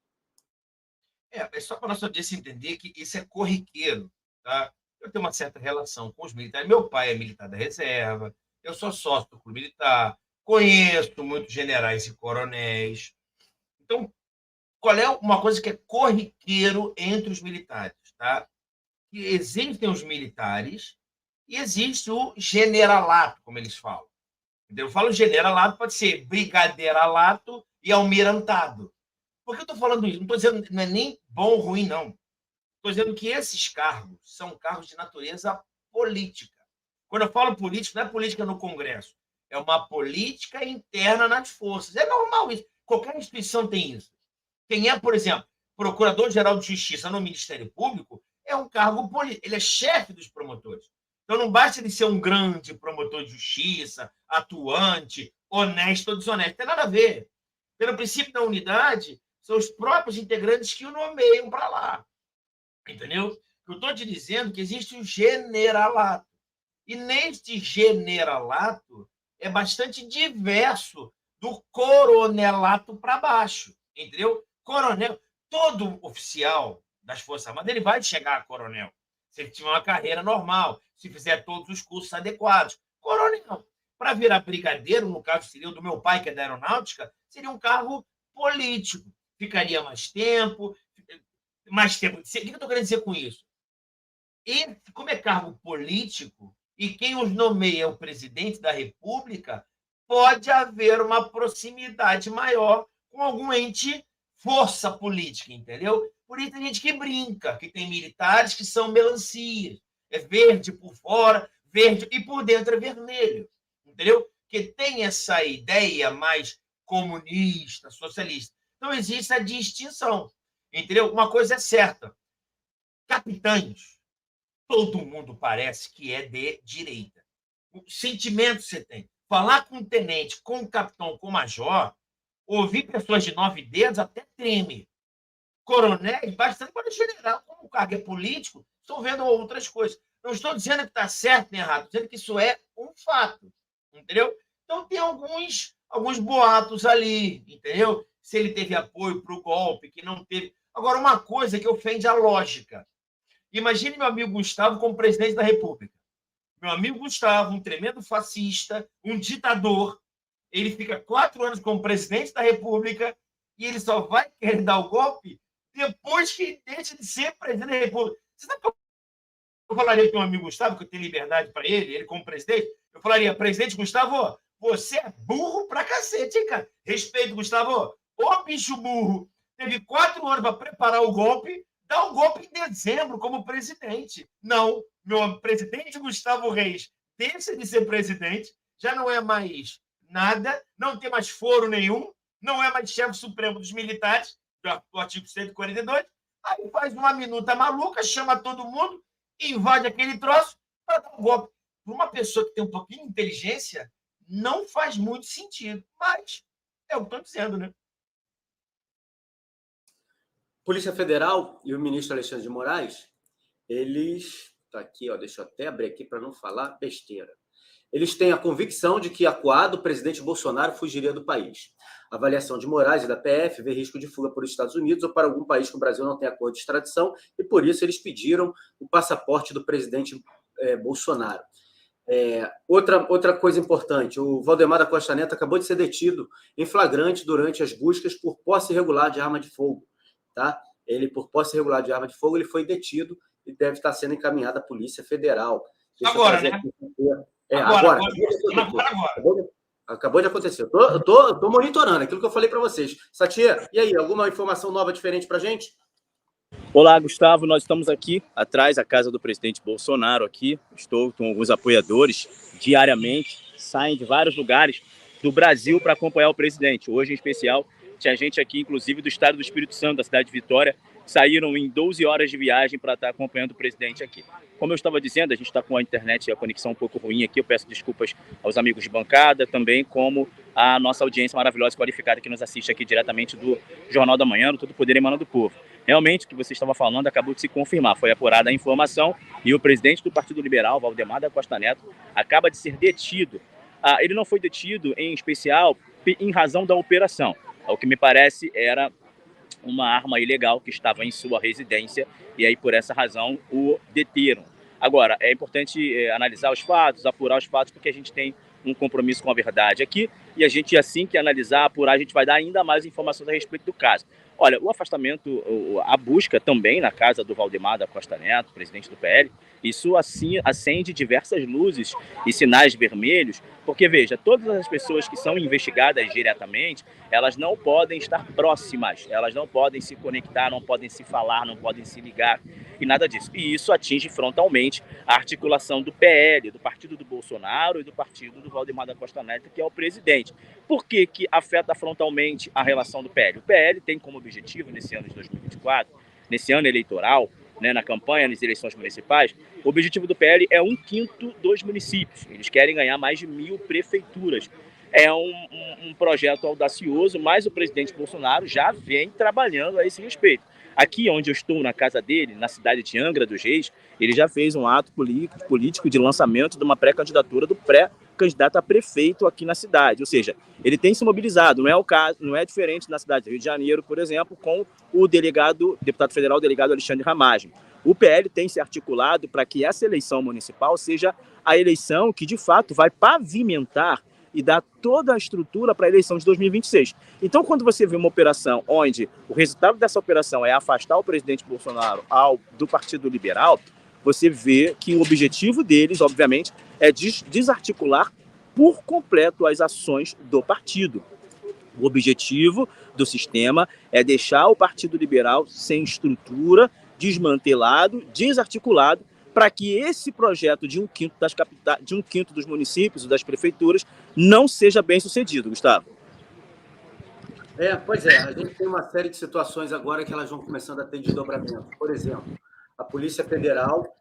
É só para a nossa audiência entender que isso é corriqueiro, tá? Eu tenho uma certa relação com os militares. Meu pai é militar da reserva, eu sou sócio do clube militar, conheço muitos generais e coronéis. Então, qual é uma coisa que é corriqueiro entre os militares, tá? Que existem os militares e existe o generalato, como eles falam. Eu falo generalato, pode ser brigadeiralato e almirantado. Por que eu estou falando isso? Não estou dizendo não é nem bom ou ruim, não. Estou dizendo que esses cargos são cargos de natureza política. Quando eu falo político, não é política no Congresso. É uma política interna nas forças. É normal isso. Qualquer instituição tem isso. Quem é, por exemplo, Procurador-Geral de Justiça no Ministério Público é um cargo político. Ele é chefe dos promotores. Então, não basta ele ser um grande promotor de justiça, atuante, honesto ou desonesto. Não tem nada a ver. Pelo princípio da unidade, são os próprios integrantes que o nomeiam para lá. Entendeu? Eu estou te dizendo que existe um generalato. E neste generalato é bastante diverso do coronelato para baixo. Entendeu? Coronel, todo oficial das Forças Armadas, ele vai chegar a coronel. Se ele tiver uma carreira normal, se fizer todos os cursos adequados. Coronel. Para virar brigadeiro, no caso seria o do meu pai, que é da aeronáutica, seria um cargo político. Ficaria mais tempo. O que eu estou querendo dizer com isso? E, como é cargo político, e quem os nomeia é o presidente da República, pode haver uma proximidade maior com algum ente força política, entendeu? Por isso tem gente que brinca, que tem militares que são melancias. É verde por fora, verde e por dentro é vermelho, entendeu? Porque tem essa ideia mais comunista, socialista. Então, existe a distinção, entendeu? Uma coisa é certa, capitães, todo mundo parece que é de direita. O sentimento que você tem. Falar com um tenente, com um capitão, com um major, ouvir pessoas de 9 dedos até treme. Coronéis, bastante para general, como o cargo é político, estão vendo outras coisas. Não estou dizendo que está certo nem errado, estou dizendo que isso é um fato, entendeu? Então, tem alguns boatos ali, entendeu? Se ele teve apoio para o golpe, que não teve. Agora, uma coisa que ofende a lógica. Imagine meu amigo Gustavo como presidente da República. Meu amigo Gustavo, um tremendo fascista, um ditador, ele fica 4 anos como presidente da República e ele só vai querer dar o golpe depois que deixa de ser presidente da República. Você sabe o que eu falaria para o meu amigo Gustavo, que eu tenho liberdade para ele como presidente? Eu falaria, presidente Gustavo, você é burro pra cacete, hein, cara? Respeito, Gustavo. Ô, bicho burro, teve 4 anos para preparar o golpe, dá o golpe em dezembro como presidente. Não, meu presidente Gustavo Reis deixa de ser presidente, já não é mais nada, não tem mais foro nenhum, não é mais chefe supremo dos militares, do artigo 142, aí faz uma minuta maluca, chama todo mundo, invade aquele troço para dar um golpe. Para uma pessoa que tem um pouquinho de inteligência, não faz muito sentido, mas é o que estou dizendo, né? Polícia Federal e o ministro Alexandre de Moraes, eles... Tá aqui, ó, deixa eu até abrir aqui para não falar besteira. Eles têm a convicção de que, acuado, o presidente Bolsonaro fugiria do país. A avaliação de Moraes e da PF vê risco de fuga para os Estados Unidos ou para algum país que o Brasil não tem acordo de extradição e, por isso, eles pediram o passaporte do presidente Bolsonaro. Outra coisa importante, o Valdemar da Costa Neto acabou de ser detido em flagrante durante as buscas por posse irregular de arma de fogo. Tá? Ele, por posse irregular de arma de fogo, ele foi detido e deve estar sendo encaminhado à Polícia Federal. Deixa agora, né? Agora. Acabou de acontecer. Eu tô monitorando aquilo que eu falei para vocês. Satia, e aí, alguma informação nova diferente para a gente? Olá, Gustavo. Nós estamos aqui atrás da casa do presidente Bolsonaro. Aqui estou com alguns apoiadores diariamente, saem de vários lugares do Brasil para acompanhar o presidente. Hoje, em especial, tinha gente aqui, inclusive, do estado do Espírito Santo, da cidade de Vitória, saíram em 12 horas de viagem para estar acompanhando o presidente aqui. Como eu estava dizendo, a gente está com a internet e a conexão um pouco ruim aqui. Eu peço desculpas aos amigos de bancada, também como a nossa audiência maravilhosa e qualificada que nos assiste aqui diretamente do Jornal da Manhã, do Todo Poder Emana do Povo. Realmente, o que você estava falando acabou de se confirmar. Foi apurada a informação e o presidente do Partido Liberal, Valdemar da Costa Neto, acaba de ser detido. Ele não foi detido, em especial, em razão da operação. O que me parece era uma arma ilegal que estava em sua residência e aí, por essa razão, o deteram. Agora, é importante analisar os fatos, apurar os fatos, porque a gente tem um compromisso com a verdade aqui e a gente, assim que analisar, apurar, a gente vai dar ainda mais informações a respeito do caso. Olha, o afastamento, a busca também na casa do Valdemar da Costa Neto, presidente do PL, isso assim acende diversas luzes e sinais vermelhos, porque, veja, todas as pessoas que são investigadas diretamente, elas não podem estar próximas, elas não podem se conectar, não podem se falar, não podem se ligar e nada disso. E isso atinge frontalmente a articulação do PL, do partido do Bolsonaro e do partido do Valdemar da Costa Neto, que é o presidente. Por que que afeta frontalmente a relação do PL? O PL tem como objetivo, nesse ano de 2024, nesse ano eleitoral, na campanha, nas eleições municipais, o objetivo do PL é 1/5 dos municípios. Eles querem ganhar mais de 1.000 prefeituras. É um projeto audacioso, mas o presidente Bolsonaro já vem trabalhando a esse respeito. Aqui onde eu estou, na casa dele, na cidade de Angra dos Reis, ele já fez um ato político de lançamento de uma pré-candidatura do pré-candidato a prefeito aqui na cidade. Ou seja, ele tem se mobilizado, não é o caso, não é diferente na cidade do Rio de Janeiro, por exemplo, com o deputado federal, delegado Alexandre Ramagem. O PL tem se articulado para que essa eleição municipal seja a eleição que, de fato, vai pavimentar e dar toda a estrutura para a eleição de 2026. Então, quando você vê uma operação onde o resultado dessa operação é afastar o presidente Bolsonaro do Partido Liberal, você vê que o objetivo deles, obviamente, é desarticular por completo as ações do partido. O objetivo do sistema é deixar o Partido Liberal sem estrutura, desmantelado, desarticulado, para que esse projeto de 1/5 dos municípios e das prefeituras não seja bem sucedido, Gustavo? Pois é, a gente tem uma série de situações agora que elas vão começando a ter desdobramento. Por exemplo, a Polícia Federal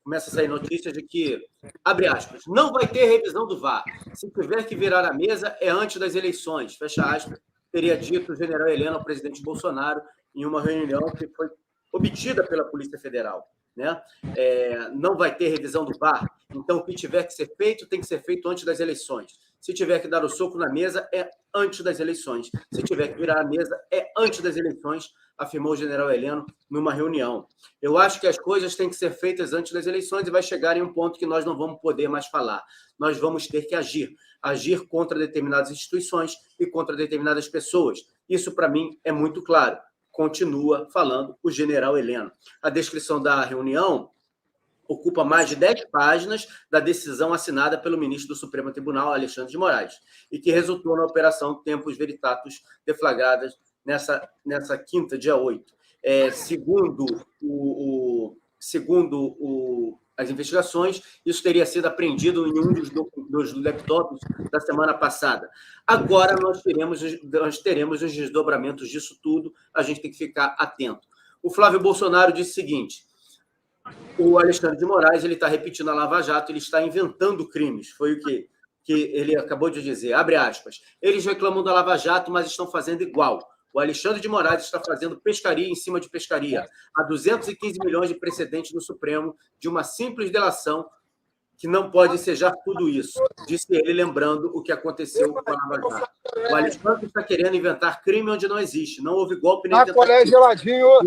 começa a sair notícias de que, abre aspas, não vai ter revisão do VAR. Se tiver que virar a mesa, é antes das eleições, fecha aspas, teria dito o general Heleno ao presidente Bolsonaro em uma reunião que foi obtida pela Polícia Federal. Né? Não vai ter revisão do VAR, então o que tiver que ser feito tem que ser feito antes das eleições. Se tiver que dar o soco na mesa, é antes das eleições. Se tiver que virar a mesa, é antes das eleições, afirmou o general Heleno numa reunião. Eu acho que as coisas têm que ser feitas antes das eleições e vai chegar em um ponto que nós não vamos poder mais falar. Nós vamos ter que agir contra determinadas instituições e contra determinadas pessoas. Isso, para mim, é muito claro. Continua falando o general Heleno. A descrição da reunião ocupa mais de 10 páginas da decisão assinada pelo ministro do Supremo Tribunal, Alexandre de Moraes, e que resultou na operação Tempus Veritatis, deflagrada nessa quinta, dia 8. Segundo as investigações, isso teria sido apreendido em um dos laptops da semana passada. Agora nós teremos os desdobramentos disso tudo, a gente tem que ficar atento. O Flávio Bolsonaro disse o seguinte: o Alexandre de Moraes está repetindo a Lava Jato, ele está inventando crimes, foi o que ele acabou de dizer, abre aspas, eles reclamam da Lava Jato, mas estão fazendo igual. O Alexandre de Moraes está fazendo pescaria em cima de pescaria. Há 215 milhões de precedentes no Supremo de uma simples delação que não pode ensejar tudo isso, disse ele, lembrando o que aconteceu com a Lava Jato. O Alexandre está querendo inventar crime onde não existe. Não houve golpe nem tentativa.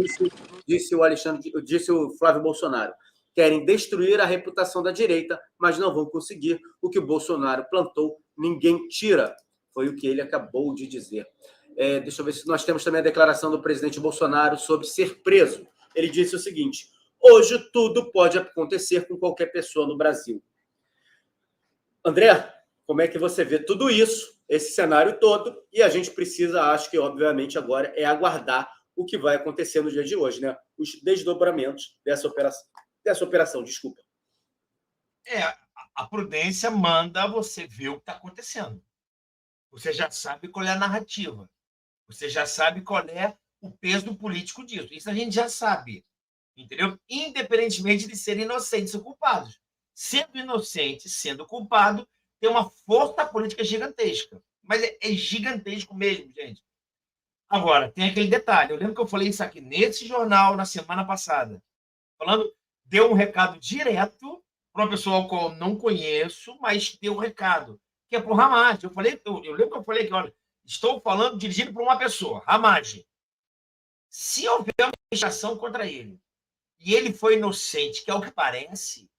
Disse o Flávio Bolsonaro. Querem destruir a reputação da direita, mas não vão conseguir. O que o Bolsonaro plantou, ninguém tira. Foi o que ele acabou de dizer. Deixa eu ver se nós temos também a declaração do presidente Bolsonaro sobre ser preso. Ele disse o seguinte: hoje tudo pode acontecer com qualquer pessoa no Brasil. André, como é que você vê tudo isso, esse cenário todo? E a gente precisa, acho que, obviamente, agora é aguardar o que vai acontecer no dia de hoje, né? Os desdobramentos dessa operação, desculpa. A prudência manda você ver o que está acontecendo. Você já sabe qual é a narrativa. Você já sabe qual é o peso político disso. Isso a gente já sabe. Entendeu? Independentemente de serem inocentes ou culpados. Sendo inocente, sendo culpado, tem uma força política gigantesca. Mas é gigantesco mesmo, gente. Agora, tem aquele detalhe. Eu lembro que eu falei isso aqui nesse jornal na semana passada. Deu um recado direto para uma pessoa ao qual eu não conheço, mas deu um recado, que é para o Ramage. Eu lembro que eu falei que, olha, estou falando dirigido por uma pessoa, Ramage. Se houver uma investigação contra ele, e ele foi inocente, que é o que parece,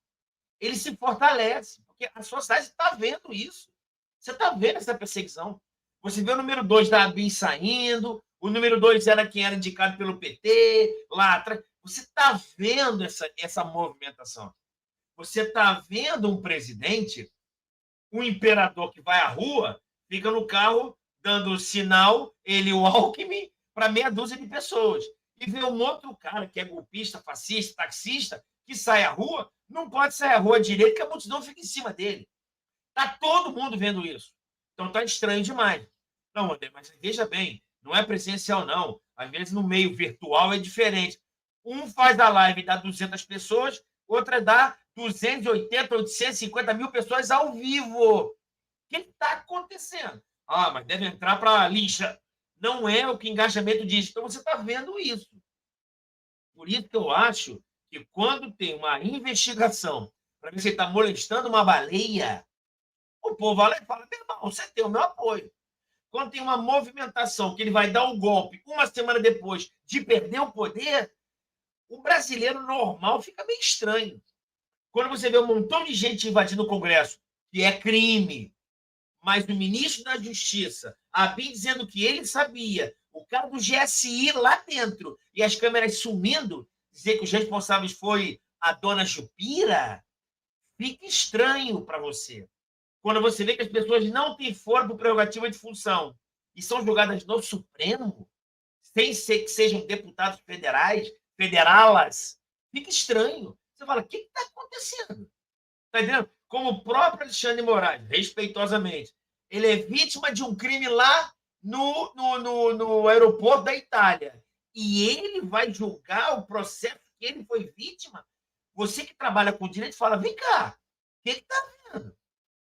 ele se fortalece, porque a sociedade está vendo isso. Você está vendo essa perseguição. Você vê o número 2 da ABIN saindo, o número 2 era quem era indicado pelo PT, lá atrás. Você está vendo essa movimentação. Você está vendo um presidente, um imperador que vai à rua, fica no carro dando sinal, ele e o Alckmin, para meia dúzia de pessoas. E vê um outro cara que é golpista, fascista, taxista, que sai à rua, não pode sair à rua direito, porque a multidão fica em cima dele. Está todo mundo vendo isso. Então está estranho demais. Não, André, mas veja bem, não é presencial, não. Às vezes no meio virtual é diferente. Um faz a live e dá 200 pessoas, outra dá 280, 850 mil pessoas ao vivo. O que está acontecendo? Mas deve entrar para a lixa. Não é o que engajamento diz. Então, você está vendo isso. Por isso que eu acho que quando tem uma investigação para ver se ele está molestando uma baleia, o povo vai lá e fala, meu irmão, você tem o meu apoio. Quando tem uma movimentação que ele vai dar um golpe uma semana depois de perder o poder, o brasileiro normal fica meio estranho. Quando você vê um montão de gente invadindo o Congresso, que é crime, mas o ministro da Justiça, a ABIN dizendo que ele sabia, o cara do GSI lá dentro, e as câmeras sumindo, dizer que os responsáveis foi a dona Jupira, fica estranho para você. Quando você vê que as pessoas não têm foro por prerrogativa de função e são julgadas no Supremo, sem ser que sejam deputados federalas, Fica estranho. Você fala, o que está acontecendo? Está entendendo? Como o próprio Alexandre de Moraes, respeitosamente, ele é vítima de um crime lá no aeroporto da Itália. E ele vai julgar o processo que ele foi vítima? Você que trabalha com direito fala, vem cá, o que está vendo?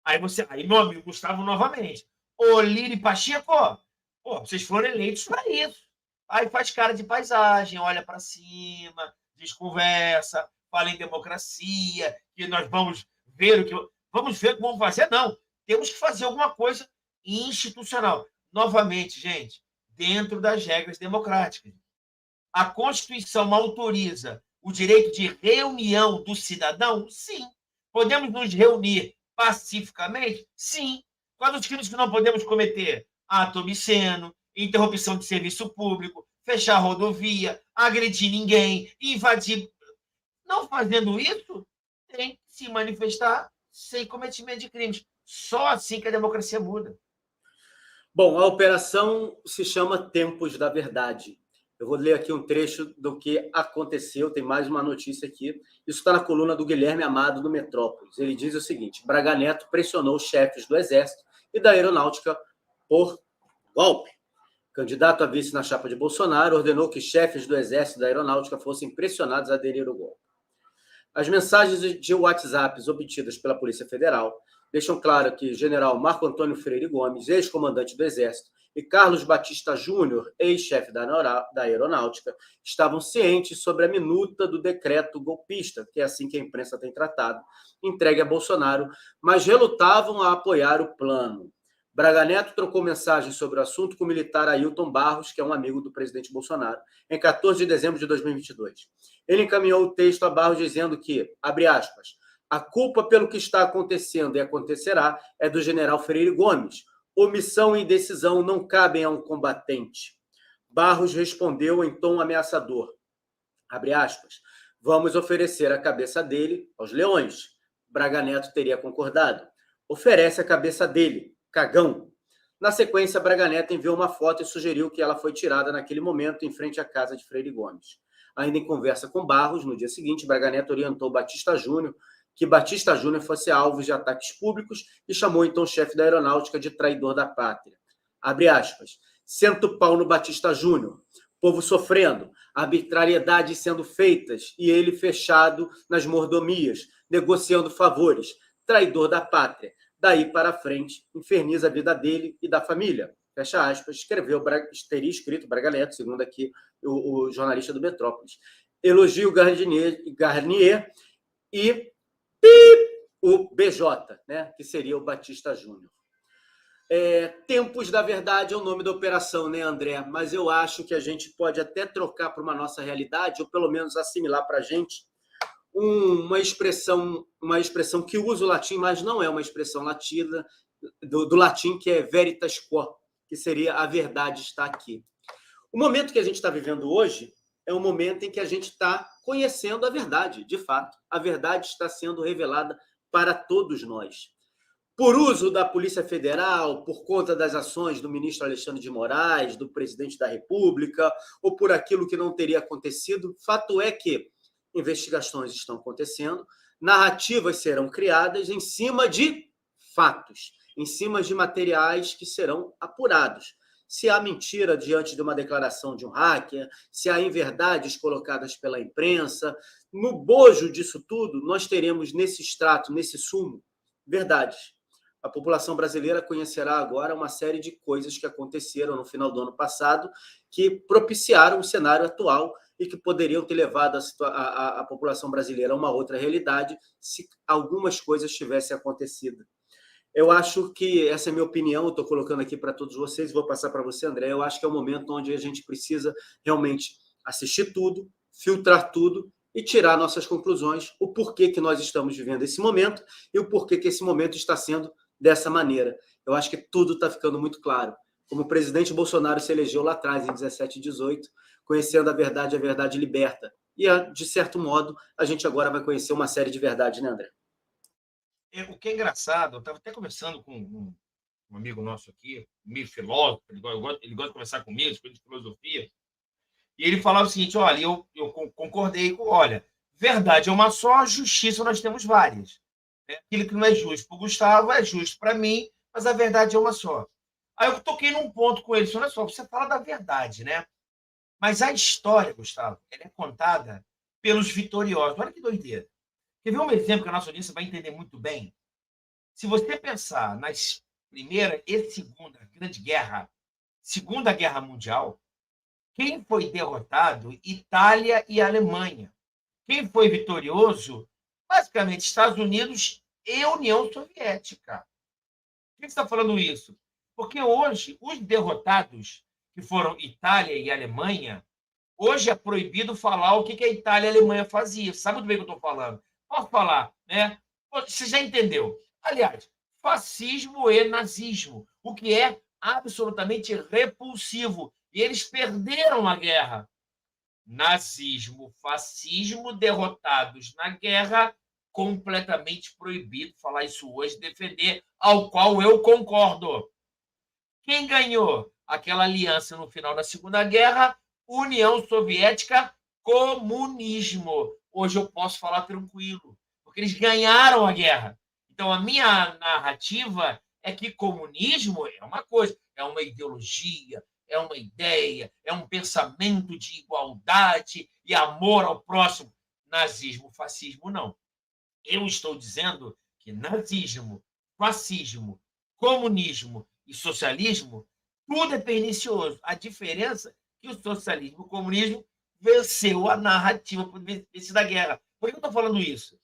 Aí, meu amigo Gustavo, novamente. Ô, Lili Pacheco, pô, vocês foram eleitos para isso. Aí faz cara de paisagem, olha para cima, desconversa, fala em democracia, que nós vamos ver o que vamos fazer. Não, temos que fazer alguma coisa institucional. Novamente, gente, dentro das regras democráticas. A Constituição autoriza o direito de reunião do cidadão? Sim. Podemos nos reunir pacificamente? Sim. Quais os crimes que não podemos cometer? Ato obsceno, interrupção de serviço público, fechar a rodovia, agredir ninguém, invadir. Não fazendo isso, tem que se manifestar sem cometimento de crimes. Só assim que a democracia muda. Bom, a operação se chama Tempos da Verdade. Eu vou ler aqui um trecho do que aconteceu, tem mais uma notícia aqui. Isso está na coluna do Guilherme Amado, do Metrópolis. Ele diz o seguinte: Braga Neto pressionou os chefes do Exército e da Aeronáutica por golpe. Candidato a vice na chapa de Bolsonaro ordenou que chefes do Exército e da Aeronáutica fossem pressionados a aderir ao golpe. As mensagens de WhatsApp obtidas pela Polícia Federal deixam claro que o general Marco Antônio Freire Gomes, ex-comandante do Exército, e Carlos Batista Júnior, ex-chefe da Aeronáutica, estavam cientes sobre a minuta do decreto golpista, que é assim que a imprensa tem tratado, entregue a Bolsonaro, mas relutavam a apoiar o plano. Braga Neto trocou mensagens sobre o assunto com o militar Ailton Barros, que é um amigo do presidente Bolsonaro, em 14 de dezembro de 2022. Ele encaminhou o texto a Barros dizendo que, abre aspas, a culpa pelo que está acontecendo e acontecerá é do general Freire Gomes. Omissão e indecisão não cabem a um combatente. Barros respondeu em tom ameaçador. Abre aspas. Vamos oferecer a cabeça dele aos leões. Braga Neto teria concordado. Oferece a cabeça dele. Cagão. Na sequência, Braga Neto enviou uma foto e sugeriu que ela foi tirada naquele momento em frente à casa de Freire Gomes. Ainda em conversa com Barros, no dia seguinte, Braga Neto orientou Batista Júnior que Batista Júnior fosse alvo de ataques públicos e chamou então o chefe da Aeronáutica de traidor da pátria. Abre aspas. Senta o pau no Batista Júnior. Povo sofrendo, arbitrariedades sendo feitas e ele fechado nas mordomias, negociando favores. Traidor da pátria. Daí para frente, inferniza a vida dele e da família. Fecha aspas. Teria escrito Braga Neto, segundo aqui o jornalista do Metrópolis. Elogio Garnier e o BJ, né, que seria o Batista Júnior. Tempos da Verdade é o nome da operação, né, André? Mas eu acho que a gente pode até trocar para uma nossa realidade, ou pelo menos assimilar para a gente uma expressão que usa o latim, mas não é uma expressão latina, do latim, que é veritas quo, que seria a verdade está aqui. O momento que a gente está vivendo hoje é um momento em que a gente está conhecendo a verdade, de fato. A verdade está sendo revelada para todos nós. Por uso da Polícia Federal, por conta das ações do ministro Alexandre de Moraes, do presidente da República, ou por aquilo que não teria acontecido, fato é que investigações estão acontecendo, narrativas serão criadas em cima de fatos, em cima de materiais que serão apurados. Se há mentira diante de uma declaração de um hacker, se há inverdades colocadas pela imprensa, no bojo disso tudo, nós teremos nesse extrato, nesse sumo, verdades. A população brasileira conhecerá agora uma série de coisas que aconteceram no final do ano passado que propiciaram o cenário atual e que poderiam ter levado a população brasileira a uma outra realidade se algumas coisas tivessem acontecido. Eu acho que essa é a minha opinião, eu estou colocando aqui para todos vocês e vou passar para você, André. Eu acho que é o momento onde a gente precisa realmente assistir tudo, filtrar tudo e tirar nossas conclusões, o porquê que nós estamos vivendo esse momento e o porquê que esse momento está sendo dessa maneira. Eu acho que tudo está ficando muito claro. Como o presidente Bolsonaro se elegeu lá atrás, em 17 e 18, conhecendo a verdade liberta. E, de certo modo, a gente agora vai conhecer uma série de verdades, né, André? O que é engraçado, eu estava até conversando com um amigo nosso aqui, meio filósofo, ele gosta de conversar comigo, coisas de filosofia, e ele falava o seguinte, olha, eu concordei com, olha, verdade é uma só, justiça nós temos várias. Aquilo que não é justo para o Gustavo é justo para mim, mas a verdade é uma só. Aí eu toquei num ponto com ele, olha só, você fala da verdade, né? Mas a história, Gustavo, ela é contada pelos vitoriosos. Olha que doideira. Quer ver um exemplo que a nossa audiência vai entender muito bem? Se você pensar nas Primeira e Segunda Grande Guerra, Segunda Guerra Mundial, quem foi derrotado? Itália e Alemanha. Quem foi vitorioso? Basicamente, Estados Unidos e União Soviética. Por que você está falando isso? Porque hoje, os derrotados, que foram Itália e Alemanha, hoje é proibido falar o que a Itália e a Alemanha faziam. Sabe muito bem o que eu estou falando? Posso falar, né? Você já entendeu. Aliás, fascismo e nazismo, o que é absolutamente repulsivo. E eles perderam a guerra. Nazismo, fascismo, derrotados na guerra, completamente proibido falar isso hoje, defender, ao qual eu concordo. Quem ganhou aquela aliança no final da Segunda Guerra? União Soviética, comunismo. Hoje eu posso falar tranquilo, porque eles ganharam a guerra. Então, a minha narrativa é que comunismo é uma coisa, é uma ideologia, é uma ideia, é um pensamento de igualdade e amor ao próximo. Nazismo, fascismo, não. Eu estou dizendo que nazismo, fascismo, comunismo e socialismo, tudo é pernicioso. A diferença é que o socialismo e o comunismo venceu a narrativa da guerra. Por que eu estou falando isso?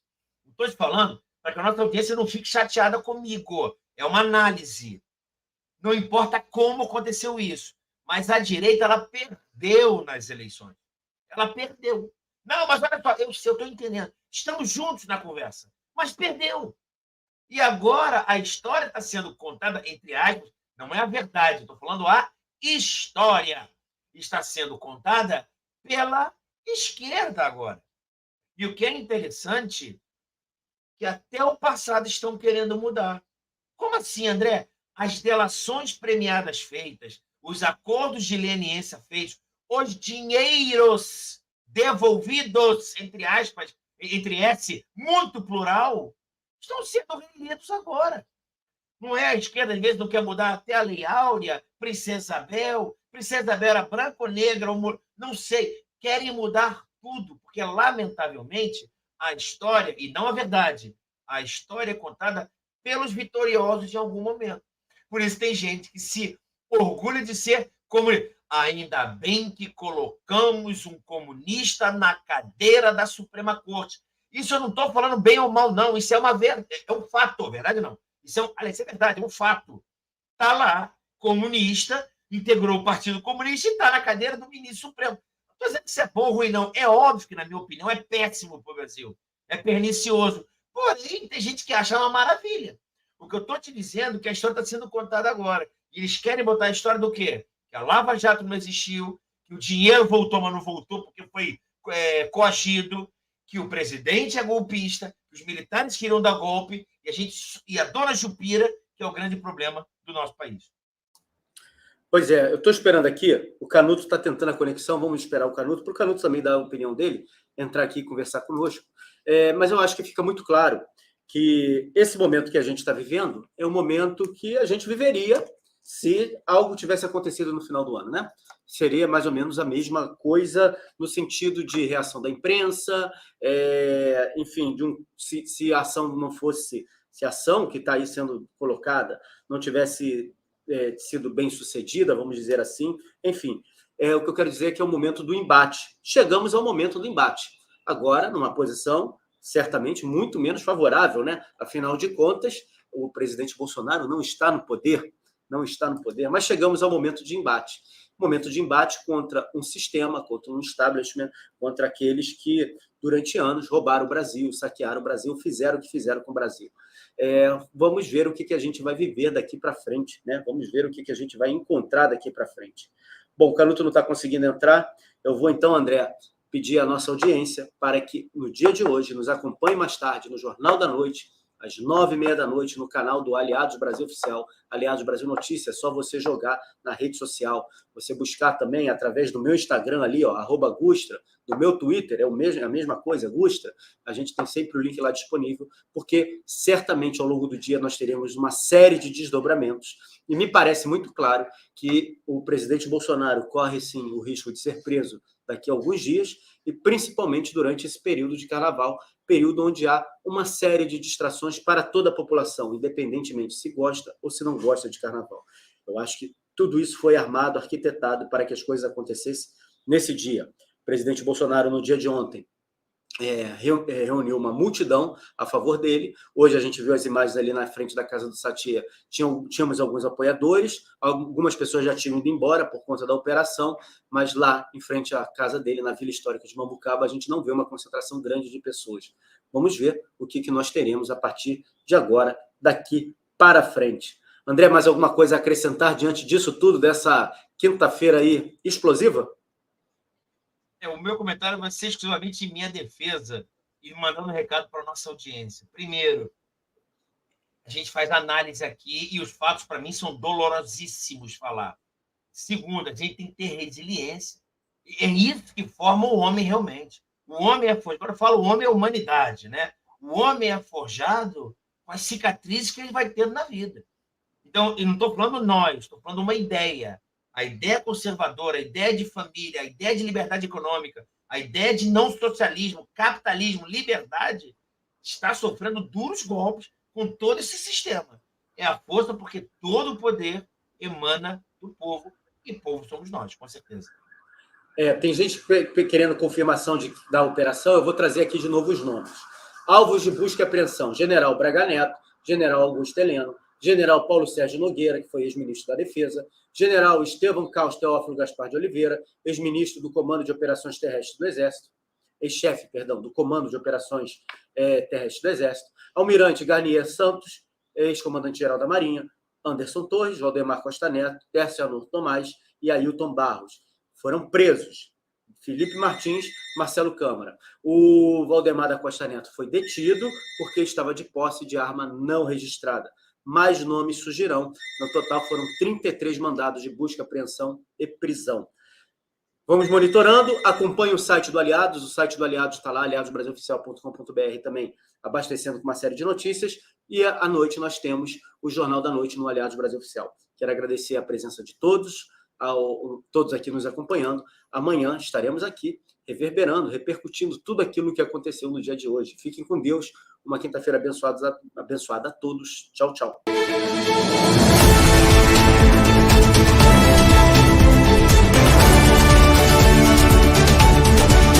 Estou te falando para que a nossa audiência não fique chateada comigo. É uma análise. Não importa como aconteceu isso, mas a direita ela perdeu nas eleições. Ela perdeu. Não, mas olha só, eu estou entendendo. Estamos juntos na conversa, mas perdeu. E agora a história está sendo contada, entre aspas, não é a verdade, estou falando a história. Está sendo contada pela esquerda agora. E o que é interessante que até o passado estão querendo mudar. Como assim, André? As delações premiadas feitas, os acordos de leniência feitos, os dinheiros devolvidos, entre aspas, entre S, muito plural, estão sendo relidos agora. Não é a esquerda, às vezes, não quer mudar até a Lei Áurea, Princesa Isabel era branca ou negra, não sei. Querem mudar tudo, porque, lamentavelmente, a história, e não a verdade, a história é contada pelos vitoriosos em algum momento. Por isso tem gente que se orgulha de ser comunista. Ainda bem que colocamos um comunista na cadeira da Suprema Corte. Isso eu não estou falando bem ou mal, não. Isso é um fato, verdade não? Isso é verdade, é um fato. Está lá, comunista, integrou o Partido Comunista e está na cadeira do ministro Supremo. Não estou dizendo que isso é bom ou ruim, não. É óbvio que, na minha opinião, é péssimo para o Brasil. É pernicioso. Porém, tem gente que acha uma maravilha. O que eu estou te dizendo é que a história está sendo contada agora. E eles querem botar a história do quê? Que a Lava Jato não existiu, que o dinheiro voltou, mas não voltou porque foi coagido, que o presidente é golpista, que os militares queriam dar golpe, e a dona Jupira, que é o grande problema do nosso país. Pois é, eu estou esperando aqui, o Canuto está tentando a conexão, vamos esperar o Canuto, para o Canuto também dar a opinião dele, entrar aqui e conversar conosco. Mas eu acho que fica muito claro que esse momento que a gente está vivendo é um momento que a gente viveria se algo tivesse acontecido no final do ano, né? Seria mais ou menos a mesma coisa no sentido de reação da imprensa, enfim, se a ação não fosse, se a ação que está aí sendo colocada não tivesse sido bem sucedida, vamos dizer assim, enfim, o que eu quero dizer é que é o momento do embate. Chegamos ao momento do embate. Agora, numa posição certamente muito menos favorável, né? Afinal de contas, o presidente Bolsonaro não está no poder, mas chegamos ao momento de embate. Momento de embate contra um sistema, contra um establishment, contra aqueles que, durante anos, roubaram o Brasil, saquearam o Brasil, fizeram o que fizeram com o Brasil. Vamos ver o que a gente vai viver daqui para frente, né? Vamos ver o que a gente vai encontrar daqui para frente. Bom, o Canuto não está conseguindo entrar. Eu vou, então, André, pedir à nossa audiência para que, no dia de hoje, nos acompanhe mais tarde no Jornal da Noite, às 9h30 no canal do Aliados Brasil Oficial, Aliados Brasil Notícias. É só você jogar na rede social, você buscar também através do meu Instagram ali, @Gustra, do meu Twitter, é a mesma coisa, Gusta, a gente tem sempre o link lá disponível, porque certamente ao longo do dia nós teremos uma série de desdobramentos, e me parece muito claro que o presidente Bolsonaro corre, sim, o risco de ser preso daqui a alguns dias, e principalmente durante esse período de carnaval, período onde há uma série de distrações para toda a população, independentemente se gosta ou se não gosta de carnaval. Eu acho que tudo isso foi armado, arquitetado para que as coisas acontecessem nesse dia. O presidente Bolsonaro, no dia de ontem, reuniu uma multidão a favor dele. Hoje a gente viu as imagens ali na frente da casa do Satia. Tínhamos alguns apoiadores, algumas pessoas já tinham ido embora por conta da operação, mas lá em frente à casa dele, na Vila Histórica de Mambucaba, a gente não vê uma concentração grande de pessoas. Vamos ver o que nós teremos a partir de agora, daqui para frente. André, mais alguma coisa a acrescentar diante disso tudo, dessa quinta-feira aí explosiva? O meu comentário vai ser exclusivamente em minha defesa e mandando um recado para a nossa audiência. Primeiro, a gente faz análise aqui e os fatos, para mim, são dolorosíssimos falar. Segundo, a gente tem que ter resiliência. É isso que forma o homem realmente. O homem é forjado. Agora eu falo, o homem é humanidade, né? O homem é forjado com as cicatrizes que ele vai tendo na vida. Então, eu não estou falando nós, estou falando uma ideia. A ideia conservadora, a ideia de família, a ideia de liberdade econômica, a ideia de não socialismo, capitalismo, liberdade, está sofrendo duros golpes com todo esse sistema. É a força porque todo o poder emana do povo, e povo somos nós, com certeza. Tem gente querendo confirmação da operação, eu vou trazer aqui de novo os nomes. Alvos de busca e apreensão: General Braga Neto, General Augusto Heleno, General Paulo Sérgio Nogueira, que foi ex-ministro da Defesa, General Estevão Carlos Teófilo Gaspar de Oliveira, ex-ministro do Comando de Operações Terrestres do Exército, ex-chefe, do Comando de Operações Terrestres do Exército, Almirante Garnier Santos, ex-comandante-geral da Marinha, Anderson Torres, Valdemar Costa Neto, Tércio Anur Tomás e Ailton Barros. Foram presos Felipe Martins, Marcelo Câmara. O Valdemar da Costa Neto foi detido porque estava de posse de arma não registrada. Mais nomes surgirão. No total, foram 33 mandados de busca, apreensão e prisão. Vamos monitorando. Acompanhe o site do Aliados. O site do Aliados está lá, aliadosbrasiloficial.com.br, também abastecendo com uma série de notícias. E à noite nós temos o Jornal da Noite no Aliados Brasil Oficial. Quero agradecer a presença de todos, todos aqui nos acompanhando. Amanhã estaremos aqui reverberando, repercutindo tudo aquilo que aconteceu no dia de hoje. Fiquem com Deus. Uma quinta-feira abençoada a todos. Tchau, tchau.